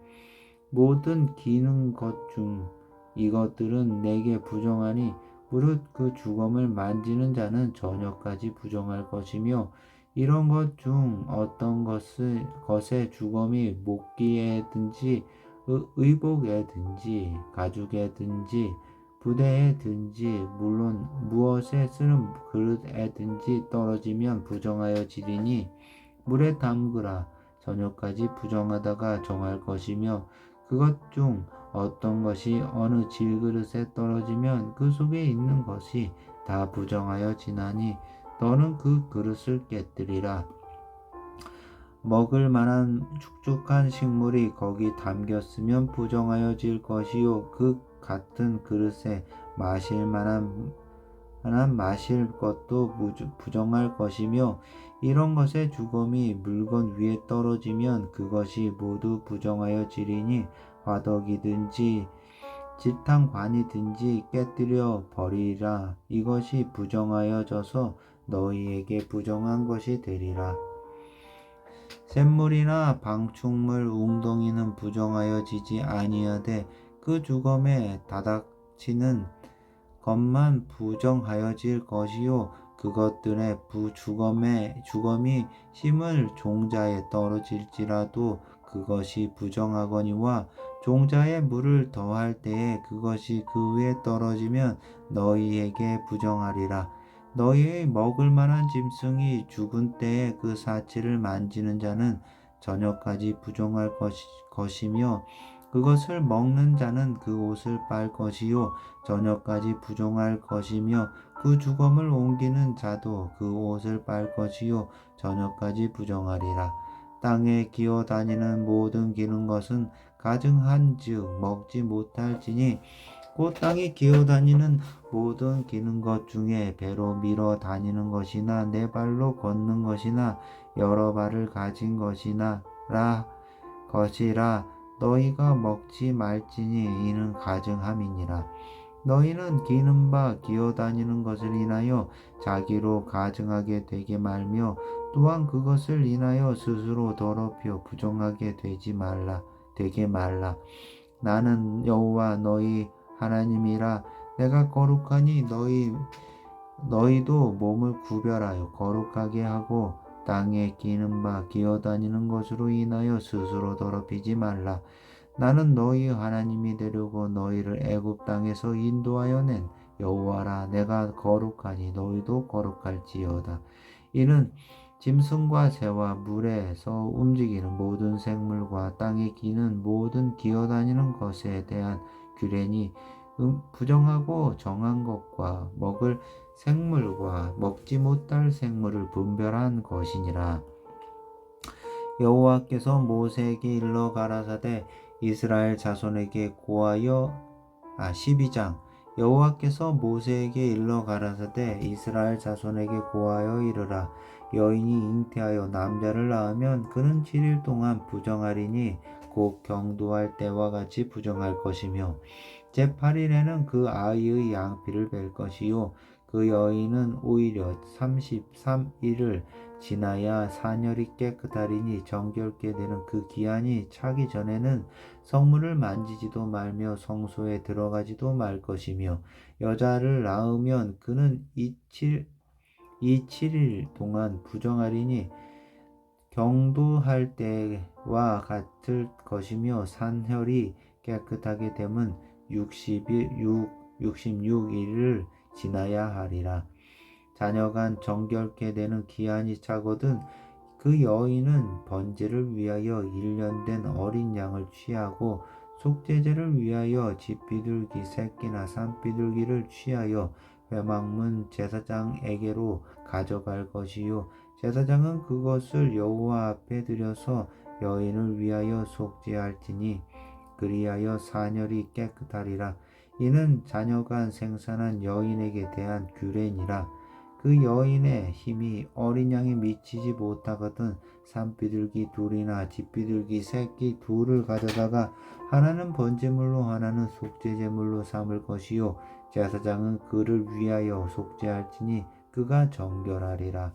모든 기는 것 중 이것들은 내게 부정하니 무릇 그 주검을 만지는 자는 저녁까지 부정할 것이며 이런 것 중 어떤 것의 주검이 목기에든지 의복에든지 가죽에든지 부대에든지 물론 무엇에 쓰는 그릇에든지 떨어지면 부정하여 지리니 물에 담그라. 저녁까지 부정하다가 정할 것이며 그것 중 어떤 것이 어느 질그릇에 떨어지면 그 속에 있는 것이 다 부정하여 지나니 너는 그 그릇을 깨뜨리라. 먹을 만한 축축한 식물이 거기 담겼으면 부정하여질 것이요 그 같은 그릇에 마실 것도 부정할 것이며 이런 것의 주검이 물건 위에 떨어지면 그것이 모두 부정하여 지리니 화덕이든지 지탕관이든지 깨뜨려 버리라. 이것이 부정하여져서 너희에게 부정한 것이 되리라. 샘물이나 방충물 웅덩이는 부정하여지지 아니하되 그 주검에 다닥치는 것만 부정하여질 것이요 그것들의 주검이 심을 종자에 떨어질지라도 그것이 부정하거니와 종자에 물을 더할 때에 그것이 그 위에 떨어지면 너희에게 부정하리라. 너희의 먹을 만한 짐승이 죽은 때에 그 사체를 만지는 자는 저녁까지 부정할 것이며 그것을 먹는 자는 그 옷을 빨 것이요 저녁까지 부정할 것이며 그 주검을 옮기는 자도 그 옷을 빨 것이요 저녁까지 부정하리라. 땅에 기어 다니는 모든 기는 것은 가증한즉 먹지 못할지니 곧 땅에 기어 다니는 모든 기는 것 중에 배로 밀어 다니는 것이나 네 발로 걷는 것이나 여러 발을 가진 것이라 너희가 먹지 말지니 이는 가증함이니라. 너희는 기는 바 기어 다니는 것을 인하여 자기로 가증하게 되게 말며 또한 그것을 인하여 스스로 더럽혀 부정하게 되게 말라. 나는 여호와 너희 하나님이라. 내가 거룩하니 너희도 몸을 구별하여 거룩하게 하고 땅에 기는 바 기어 다니는 것으로 인하여 스스로 더럽히지 말라. 나는 너희 하나님이 되려고 너희를 애굽 땅에서 인도하여 낸 여호와라. 내가 거룩하니 너희도 거룩할지어다. 이는 짐승과 새와 물에서 움직이는 모든 생물과 땅에 기는 모든 기어다니는 것에 대한 규례니 부정하고 정한 것과 먹을 생물과 먹지 못할 생물을 분별한 것이니라. 여호와께서 모세에게 일러 가라사대 이스라엘 자손에게 고하여 12장 여호와께서 모세에게 일러 가라사대 이스라엘 자손에게 고하여 이르라. 여인이 잉태하여 남자를 낳으면 그는 7일 동안 부정하리니 곧 경도할 때와 같이 부정할 것이며 제8일에는 그 아이의 양피를 뺄 것이요 그 여인은 오히려 33일을 지나야 사녀리 깨끗하리니 정결케 되는 그 기한이 차기 전에는 성물을 만지지도 말며 성소에 들어가지도 말 것이며 여자를 낳으면 그는 이 7일 동안 부정하리니 경도할 때와 같을 것이며 산혈이 깨끗하게 되면 66일을 지나야 하리라. 자녀가 정결케 되는 기한이 차거든 그 여인은 번제를 위하여 1년 된 어린 양을 취하고 속죄제를 위하여 집비둘기 새끼나 산비둘기를 취하여 회막문 제사장에게로 가져갈 것이요 제사장은 그것을 여호와 앞에 들여서 여인을 위하여 속죄할지니 그리하여 사녀리 깨끗하리라. 이는 자녀가 생산한 여인에게 대한 규례니라. 그 여인의 힘이 어린 양에 미치지 못하거든 산비둘기 둘이나 집비둘기 새끼 둘을 가져다가 하나는 번제물로 하나는 속죄제물로 삼을 것이요 제사장은 그를 위하여 속죄할지니 그가 정결하리라.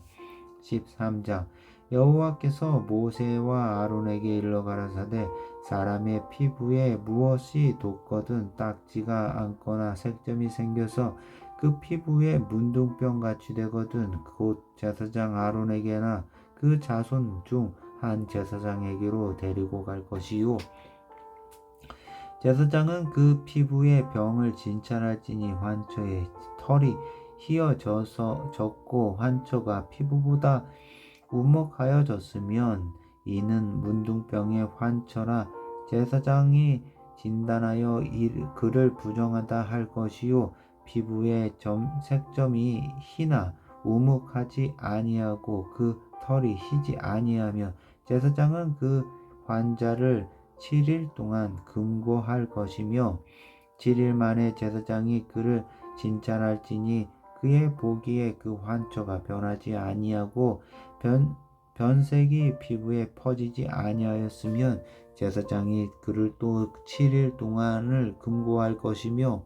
13장 여호와께서 모세와 아론에게 일러 가라사대 사람의 피부에 무엇이 돋거든 딱지가 앉거나 색점이 생겨서 그 피부에 문둥병 같이 되거든 곧 제사장 아론에게나 그 자손 중 한 제사장에게로 데리고 갈 것이요 제사장은 그 피부에 병을 진찰할지니 환초에 털이 휘어졌고 환초가 피부보다 우먹하여졌으면 이는 문둥병의 환초라. 제사장이 진단하여 그를 부정하다 할 것이요 피부에 색점이 희나 우묵하지 아니하고 그 털이 희지 아니하며 제사장은 그 환자를 7일 동안 금고할 것이며 7일 만에 제사장이 그를 진찰할지니 그의 보기에 그 환초가 변하지 아니하고 변색이 피부에 퍼지지 아니하였으면 제사장이 그를 또 7일 동안을 금고할 것이며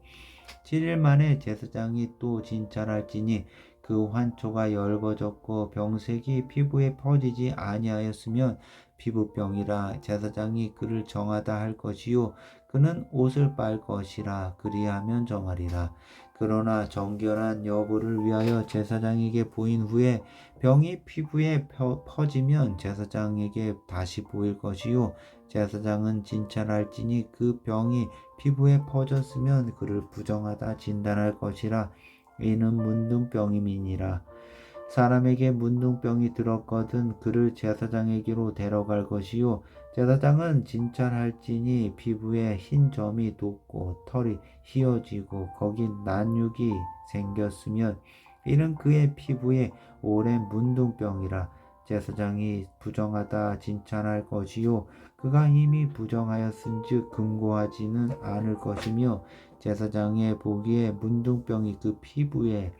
7일 만에 제사장이 또 진찰할지니 그 환초가 엷어졌고 병색이 피부에 퍼지지 아니하였으면 피부병이라. 제사장이 그를 정하다 할 것이요 그는 옷을 빨 것이라. 그리하면 정하리라. 그러나 정결한 여부를 위하여 제사장에게 보인 후에 병이 피부에 퍼지면 제사장에게 다시 보일 것이요 제사장은 진찰할지니 그 병이 피부에 퍼졌으면 그를 부정하다 진단할 것이라. 이는 문둥병임이니라. 사람에게 문둥병이 들었거든 그를 제사장에게로 데려갈 것이요 제사장은 진찰할지니 피부에 흰 점이 돋고 털이 휘어지고 거기 난육이 생겼으면 이는 그의 피부에 오랜 문둥병이라. 제사장이 부정하다 진찰할 것이요 그가 이미 부정하였은즉 금고하지는 않을 것이며 제사장의 보기에 문둥병이 그 피부에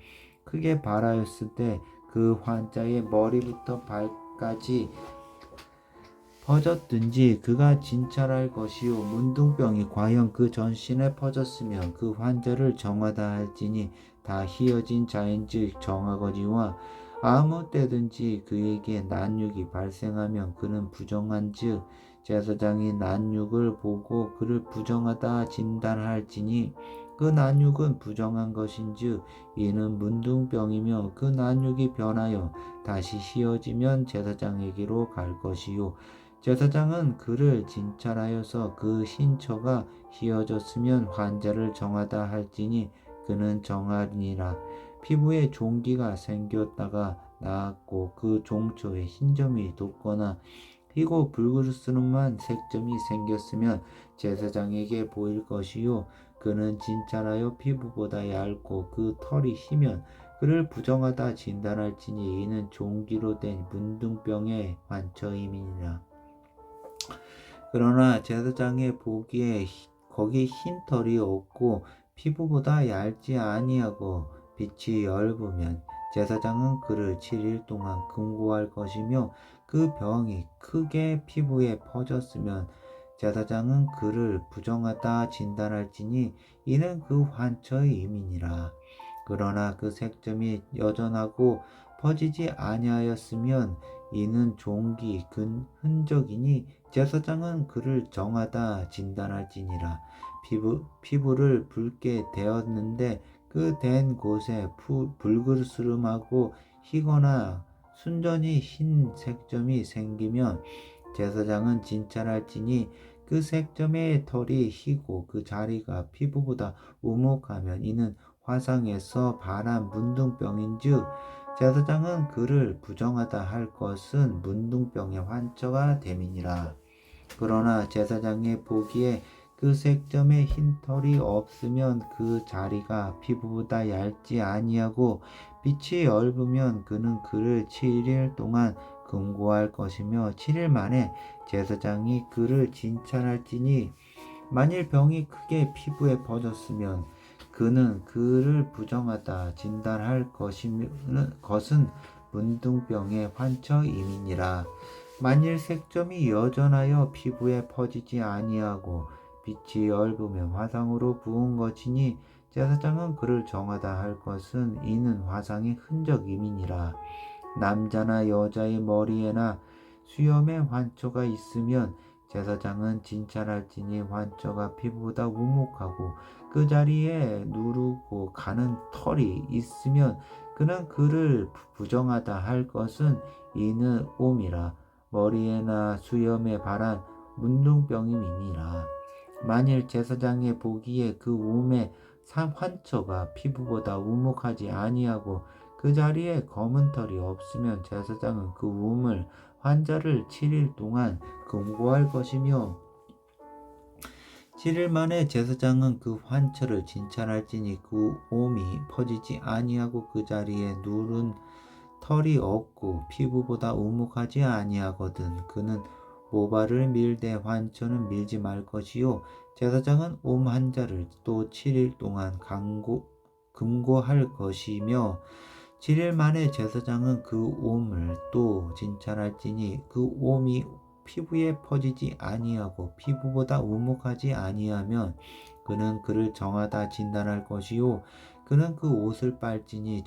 크게 발하였을 때 그 환자의 머리부터 발까지 퍼졌든지 그가 진찰할 것이요 문둥병이 과연 그 전신에 퍼졌으면 그 환자를 정하다 할지니 다 희어진 자인즉 정하거니와 아무 때든지 그에게 난육이 발생하면 그는 부정한즉 제사장이 난육을 보고 그를 부정하다 진단할지니 그 난육은 부정한 것인즉 이는 문둥병이며 그 난육이 변하여 다시 희어지면 제사장에게로 갈 것이요 제사장은 그를 진찰하여서 그 신처가 휘어졌으면 환자를 정하다 할지니 그는 정하니라. 피부에 종기가 생겼다가 나았고 그 종초에 흰점이 돋거나 희고 붉으스름한 색점이 생겼으면 제사장에게 보일 것이요 그는 진찰하여 피부보다 얇고 그 털이 희면 그를 부정하다 진단할지니 이는 종기로 된 문둥병의 환처임이니라. 그러나 제사장의 보기에 거기 흰 털이 없고 피부보다 얇지 아니하고 빛이 엷으면 제사장은 그를 7일 동안 금고할 것이며 그 병이 크게 피부에 퍼졌으면 제사장은 그를 부정하다 진단할지니 이는 그 환처의 이민이라. 그러나 그 색점이 여전하고 퍼지지 아니하였으면 이는 종기 흔적이니 제사장은 그를 정하다 진단할지니라. 피부를 붉게 되었는데 그 된 곳에 붉으스름하고 희거나 순전히 흰 색점이 생기면 제사장은 진찰할지니 그 색점의 털이 희고 그 자리가 피부보다 우묵하면 이는 화상에서 발한 문둥병인즉 제사장은 그를 부정하다 할 것은 문둥병의 환처가 됨이니라. 그러나 제사장의 보기에 그 색점에 흰 털이 없으면 그 자리가 피부보다 얇지 아니하고 빛이 엷으면 그는 그를 7일 동안 금고할 것이며 7일 만에 제사장이 그를 진찰할지니 만일 병이 크게 피부에 퍼졌으면 그는 그를 부정하다 진단할 것은 문둥병의 환처임이니라. 만일 색점이 여전하여 피부에 퍼지지 아니하고 빛이 엷으면 화상으로 부은 것이니 제사장은 그를 정하다 할 것은 이는 화상의 흔적임이니라. 남자나 여자의 머리에나 수염에 환초가 있으면 제사장은 진찰할지니 환초가 피부보다 우묵하고 그 자리에 누르고 가는 털이 있으면 그는 그를 부정하다 할 것은 이는 옴이라. 머리에나 수염에 발한 문둥병임이니라. 만일 제사장의 보기에 그 옴의 환처가 피부보다 우묵하지 아니하고 그 자리에 검은 털이 없으면 제사장은 그 옴을 환자를 7일 동안 금고할 것이며 7일 만에 제사장은 그 환처를 진찰할지니 그 옴이 퍼지지 아니하고 그 자리에 누른 털이 없고 피부보다 우묵하지 아니하거든 그는 모발을 밀되 환처는 밀지 말 것이요 제사장은 옴 환자를 또 7일 동안 금고할 것이며 7일 만에 제사장은 그 옴을 또 진찰할지니 그 옴이 피부에 퍼지지 아니하고 피부보다 우묵하지 아니하면 그는 그를 정하다 진단할 것이요 그는 그 옷을 빨지니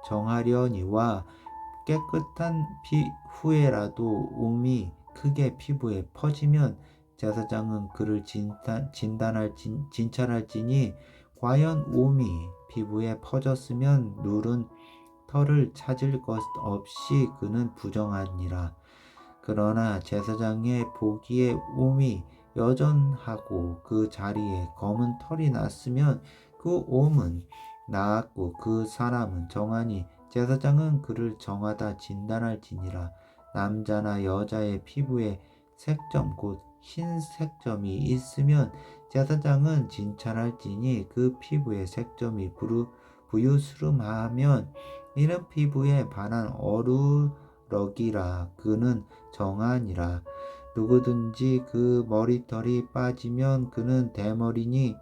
정하려니와 깨끗한 후에라도 옴이 크게 피부에 퍼지면 제사장은 그를 진찰할지니 과연 옴이 피부에 퍼졌으면 누른 털을 찾을 것 없이 그는 부정하니라. 그러나 제사장의 보기에 옴이 여전하고 그 자리에 검은 털이 났으면 그 옴은 나았고 그 사람은 정하니 제사장은 그를 정하다 진단할지니라. 남자나 여자의 피부에 색점 곧 흰 색점이 있으면 제사장은 진찰할지니 그 피부에 색점이 부유스름하면 이는 피부에 반한 어루러기라. 그는 정하니라. 누구든지 그 머리털이 빠지면 그는 대머리니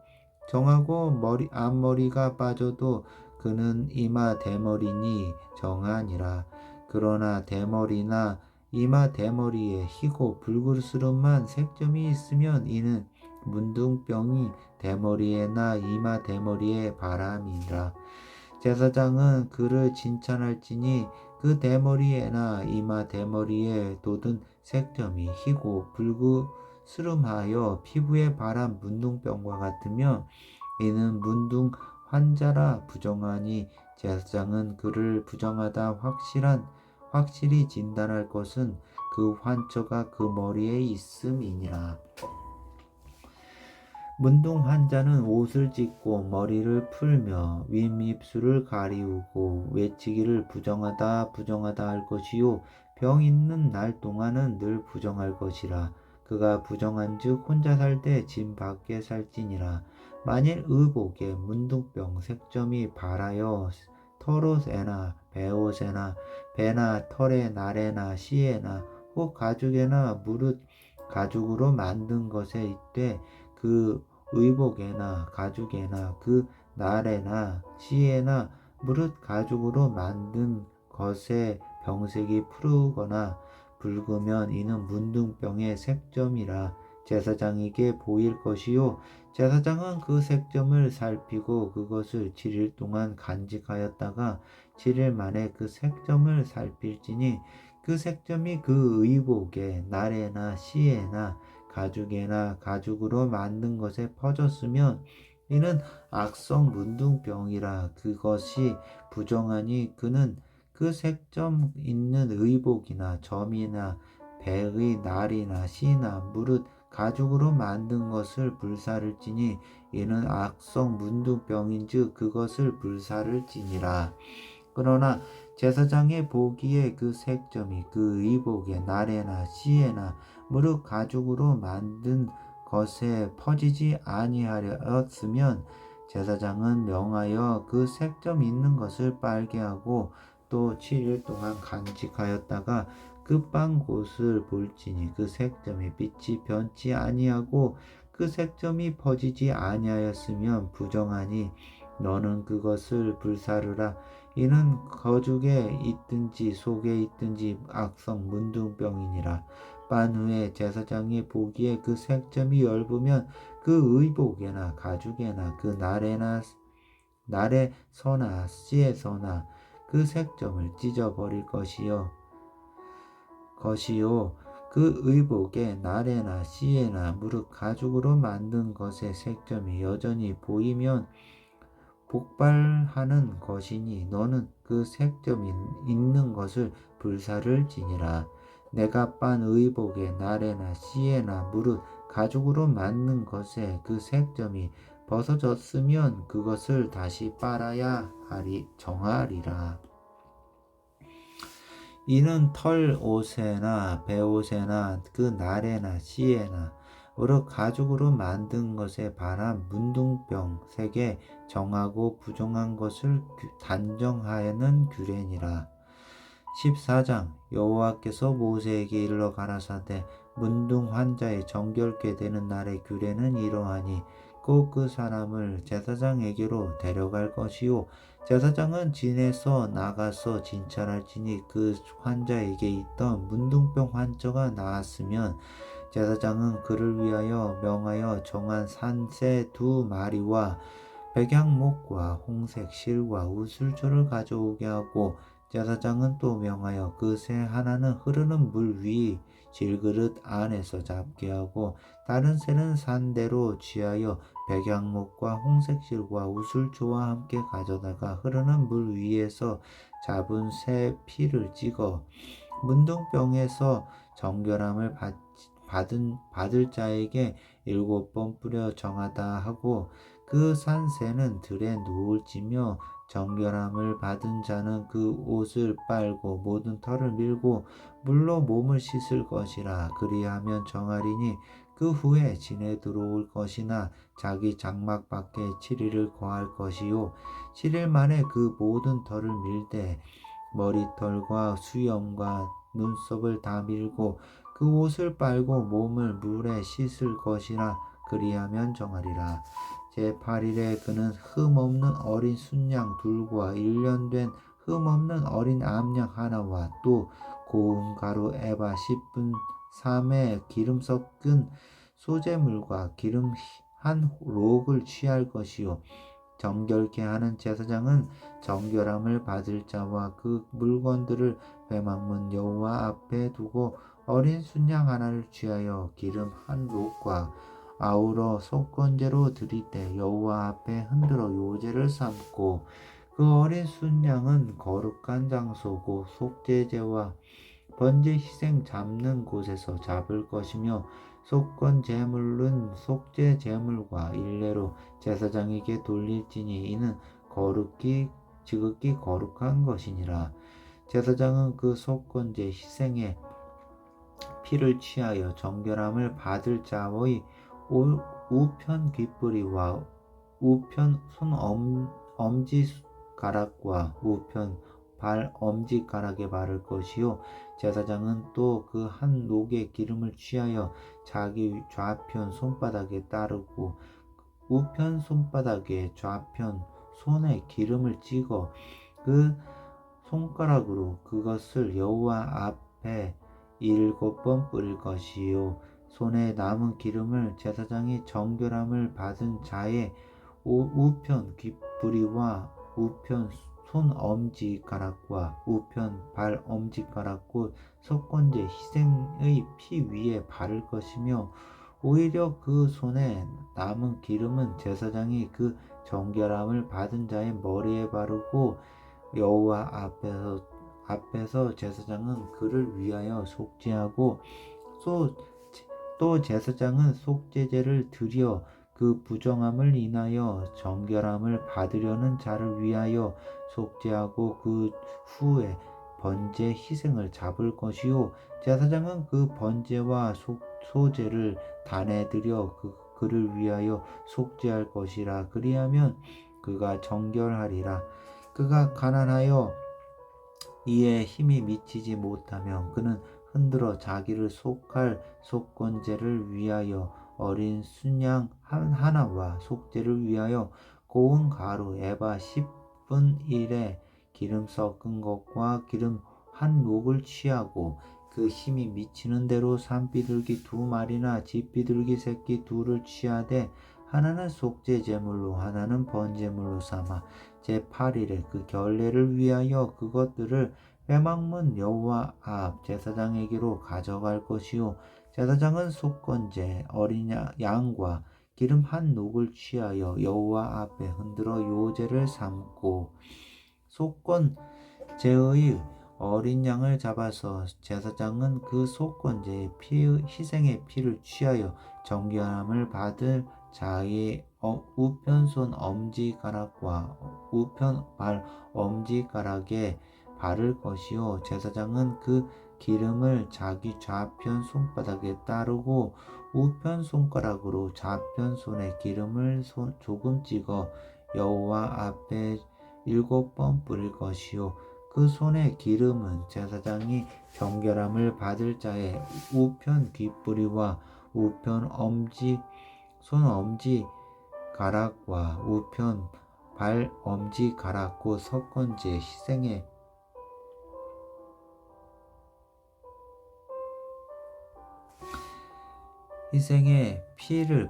정하고 앞머리가 빠져도 그는 이마 대머리니 정하니라. 그러나 대머리나 이마 대머리에 희고 불그스름한 색점이 있으면 이는 문둥병이 대머리에나 이마 대머리에 바람이라. 제사장은 그를 칭찬할지니 그 대머리에나 이마 대머리에 돋은 색점이 희고 불그스름하여 피부에 바람 문둥병과 같으며 이는 문둥 환자라 부정하니 제사장은 그를 부정하다 확실히 진단할 것은 그 환처가 그 머리에 있음이니라. 문둥 환자는 옷을 찢고 머리를 풀며 윗입술을 가리우고 외치기를 부정하다 할 것이요 병 있는 날 동안은 늘 부정할 것이라. 그가 부정한즉 혼자 살 때 집 밖에 살지니라. 만일 의복에 문둥병 색점이 발하여 털옷에나 베옷에나 배나 털에 날에나 씨에나 혹 가죽에나 무릇 가죽으로 만든 것에 있되 그 의복에나 가죽에나 그 날에나 씨에나 무릇 가죽으로 만든 것에 병색이 푸르거나 붉으면 이는 문둥병의 색점이라. 제사장에게 보일 것이요 제사장은 그 색점을 살피고 그것을 7일 동안 간직하였다가 7일 만에 그 색점을 살필지니 그 색점이 그 의복에 날에나 씨에나 가죽에나 가죽으로 만든 것에 퍼졌으면 이는 악성 문둥병이라. 그것이 부정하니 그는 그 색점 있는 의복이나 점이나 배의 날이나 씨나 무릇 가죽으로 만든 것을 불사를지니 이는 악성 문둥병인즉 그것을 불사를지니라. 그러나 제사장의 보기에 그 색점이 그 의복의 날에나 씨에나 무릇 가죽으로 만든 것에 퍼지지 아니하였으면 제사장은 명하여 그 색점 있는 것을 빨게 하고 또 7일 동안 간직하였다가 그 빵 곳을 볼지니 그 색점이 빛이 변치 아니하고 그 색점이 퍼지지 아니하였으면 부정하니 너는 그것을 불사르라. 이는 거죽에 있든지 속에 있든지 악성 문둥병이니라. 빤 후에 제사장이 보기에 그 색점이 엷으면 그 의복에나 가죽에나 그 날에서나 씨에서나 그 색점을 찢어버릴 것이요 그 의복에 날에나 씨에나 무릇 가죽으로 만든 것의 색점이 여전히 보이면 복발하는 것이니 너는 그 색점이 있는 것을 불사를지니라. 내가 빤 의복에 날에나 씨에나 무릇 가죽으로 만든 것에 그 색점이 벗어졌으면 그것을 다시 빨아야 정하리라. 이는 털 옷에나 배옷에나 그 날에나 씨에나 무릇 가죽으로 만든 것에 반한 문둥병 색에 정하고 부정한 것을 단정하는 규례니라. 14장 여호와께서 모세에게 일러 가라사대 문둥 환자의 정결케 되는 날의 규례는 이러하니 꼭 그 사람을 제사장에게로 데려갈 것이요 제사장은 진에서 나가서 진찰할지니 그 환자에게 있던 문둥병 환자가 나았으면 제사장은 그를 위하여 명하여 정한 산새 2마리와 백양목과 홍색 실과 우슬초를 가져오게 하고 제사장은 또 명하여 그 새 하나는 흐르는 물 위 질그릇 안에서 잡게 하고 다른 새는 산대로 취하여 백양목과 홍색실과 우슬초와 함께 가져다가 흐르는 물 위에서 잡은 새 피를 찍어 문둥병에서 정결함을 받을 자에게 7번 뿌려 정하다 하고 그 산새는 들에 누울지며 정결함을 받은 자는 그 옷을 빨고 모든 털을 밀고 물로 몸을 씻을 것이라. 그리하면 정하리니 그 후에 진에 들어올 것이나 자기 장막 밖에 7일을 거할 것이요 7일 만에 그 모든 털을 밀되 머리털과 수염과 눈썹을 다 밀고 그 옷을 빨고 몸을 물에 씻을 것이라 그리하면 정하리라. 제8일에 그는 흠없는 어린 순양 둘과 1년 된 흠없는 어린 암양 하나와 또 고운 가루 에바 10분 3에 기름 섞은 소재물과 기름 한 록을 취할 것이요 정결케 하는 제사장은 정결함을 받을 자와 그 물건들을 회막문 여호와 앞에 두고 어린 순양 하나를 취하여 기름 한 록과 아우러 속건제로 드리되 여호와 앞에 흔들어 요제를 삼고 그 어린 순양은 거룩한 장소고 속죄제와 번제 희생 잡는 곳에서 잡을 것이며 속건 제물은 속죄 제물과 일례로 제사장에게 돌릴지니 이는 지극히 거룩한 것이니라. 제사장은 그 속건제 희생의 피를 취하여 정결함을 받을 자의 우편 귓뿌리와 우편 손 엄지가락과 우편 발 엄지가락에 바를 것이요 제사장은 또 그 한 녹의 기름을 취하여 자기 좌편 손바닥에 따르고 우편 손바닥에 좌편 손에 기름을 찍어 그 손가락으로 그것을 여호와 앞에 7번 뿌릴 것이요 손에 남은 기름을 제사장이 정결함을 받은 자의 우편 귓뿌리와 우편 손 엄지가락과 우편 발 엄지가락과 속건제 희생의 피 위에 바를 것이며 오히려 그 손에 남은 기름은 제사장이 그 정결함을 받은 자의 머리에 바르고 여호와 앞에서 제사장은 그를 위하여 속죄하고 또 제사장은 속죄제를 드려 그 부정함을 인하여 정결함을 받으려는 자를 위하여 속죄하고 그 후에 번제 희생을 잡을 것이요 제사장은 그 번제와 소제를 단에 드려 그를 위하여 속죄할 것이라 그리하면 그가 정결하리라. 그가 가난하여 이에 힘이 미치지 못하면 그는 흔들어 자기를 속할 속건제를 위하여 어린 순양 하나와 속죄를 위하여 고운 가루 에바 10분 1에 기름 섞은 것과 기름 한 녹을 취하고 그 힘이 미치는 대로 산비둘기 2마리나 집비둘기 새끼 2를 취하되 하나는 속죄 제물로 하나는 번제물로 삼아 제8일에 그 결례를 위하여 그것들을 회막문 여호와 앞 제사장에게로 가져갈 것이요 제사장은 속건제 어린 양과 기름 한 녹을 취하여 여호와 앞에 흔들어 요제를 삼고 속건제의 어린 양을 잡아서 제사장은 그 속건제의 희생의 피를 취하여 정결함을 받을 자의 우편손 엄지가락과 우편 발 엄지가락에 바를 것이요 제사장은 그 기름을 자기 좌편 손바닥에 따르고 우편 손가락으로 좌편 손에 기름을 조금 찍어 여호와 앞에 7번 뿌릴 것이요 그 손의 기름은 제사장이 정결함을 받을 자의 우편 귓뿌리와 우편 손 엄지 가락과 우편 발 엄지 가락고 석건제 희생의 피를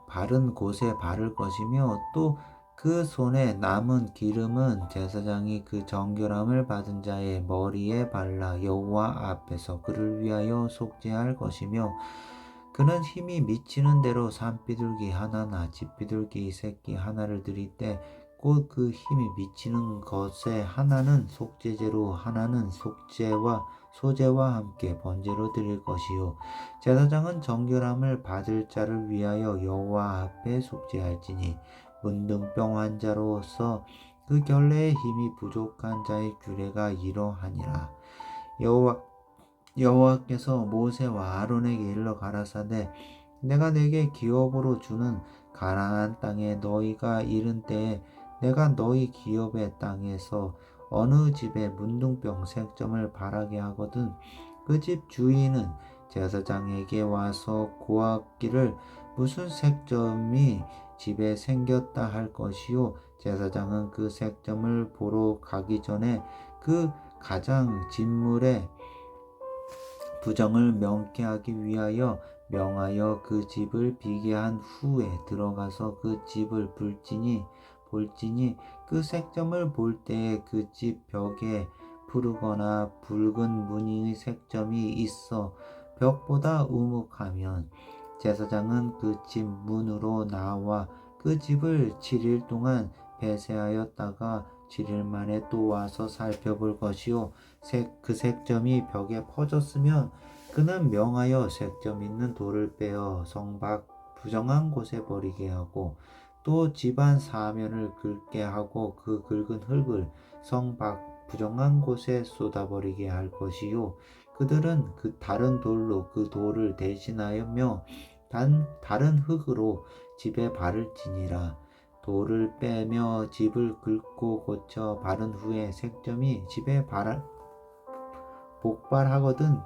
바른 곳에 바를 것이며 또 그 손에 남은 기름은 제사장이 그 정결함을 받은 자의 머리에 발라 여호와 앞에서 그를 위하여 속죄할 것이며 그는 힘이 미치는 대로 산비둘기 하나나 집비둘기 새끼 하나를 드릴 때 곧 그 힘이 미치는 것에 하나는 속죄제로 하나는 소제와 함께 번제로 드릴 것이요 제사장은 정결함을 받을 자를 위하여 여호와 앞에 속죄할지니 문둥병 환자로서 그 결례의 힘이 부족한 자의 규례가 이러하니라. 여호와께서 모세와 아론에게 일러 가라사대 내가 내게 기업으로 주는 가나안 땅에 너희가 이른 때에 내가 너희 기업의 땅에서 어느 집에 문둥병 색점을 바라게 하거든 그 집 주인은 제사장에게 와서 고하기를 무슨 색점이 집에 생겼다 할 것이요 제사장은 그 색점을 보러 가기 전에 그 가장 진물의 부정을 명쾌하기 위하여 명하여 그 집을 비게 한 후에 들어가서 그 집을 볼지니 그 색점을 볼 때에 그 집 벽에 푸르거나 붉은 무늬의 색점이 있어 벽보다 우묵하면 제사장은 그 집 문으로 나와 그 집을 7일 동안 배세하였다가 7일 만에 또 와서 살펴볼 것이요 그 색점이 벽에 퍼졌으면 그는 명하여 색점 있는 돌을 빼어 성 밖 부정한 곳에 버리게 하고 또 집안 사면을 긁게 하고 그 긁은 흙을 성 밖 부정한 곳에 쏟아버리게 할 것이요 그들은 그 다른 돌로 그 돌을 대신하여며 다른 흑으로 집에 바를지니라. 돌을 빼며 집을 긁고 고쳐 바른 후에 색점이 집에 복발하거든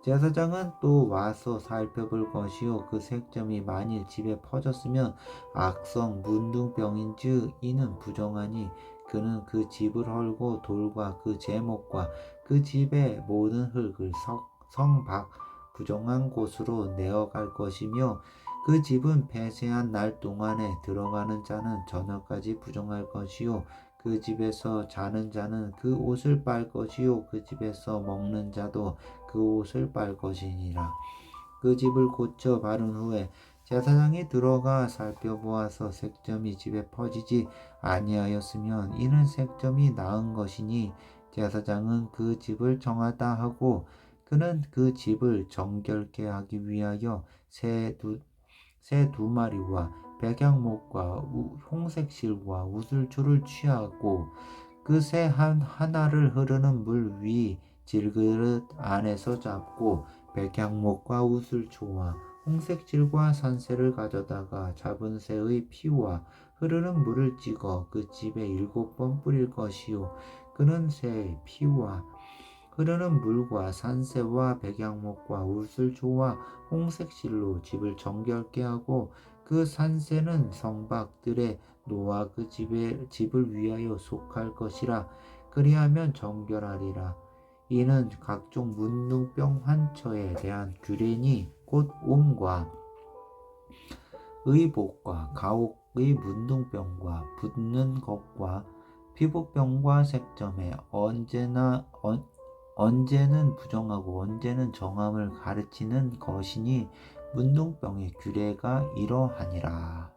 제사장은 또 와서 살펴볼 것이요 그 색점이 만일 집에 퍼졌으면 악성 문둥병인즉 이는 부정하니 그는 그 집을 헐고 돌과 그 제목과 그 집의 모든 흙을 성 밖 부정한 곳으로 내어갈 것이며 그 집은 폐쇄한 날 동안에 들어가는 자는 저녁까지 부정할 것이요 그 집에서 자는 자는 그 옷을 빨 것이요 그 집에서 먹는 자도 그 옷을 빨 것이니라. 그 집을 고쳐 바른 후에 제사장이 들어가 살펴보아서 색점이 집에 퍼지지 아니하였으면 이는 색점이 나은 것이니 제사장은 그 집을 정하다 하고 그는 그 집을 정결케 하기 위하여 새 두 마리와 백양목과 홍색 실과 우슬초를 취하고 그 새 하나를 흐르는 물 위 질그릇 안에서 잡고 백향목과 우슬초와 홍색질과 산새를 가져다가 잡은 새의 피와 흐르는 물을 찍어 그 집에 7번 뿌릴 것이요 그는 새의 피와 흐르는 물과 산새와 백향목과 우슬초와 홍색실로 집을 정결케 하고 그 산새는 성박들의 노아 그 집을 위하여 속할 것이라 그리하면 정결하리라. 이는 각종 문둥병 환처에 대한 규례니 곧 옴과 의복과 가옥의 문둥병과 붓는 것과 피부병과 색점에 언제는 부정하고 언제는 정함을 가르치는 것이니 문둥병의 규례가 이러하니라.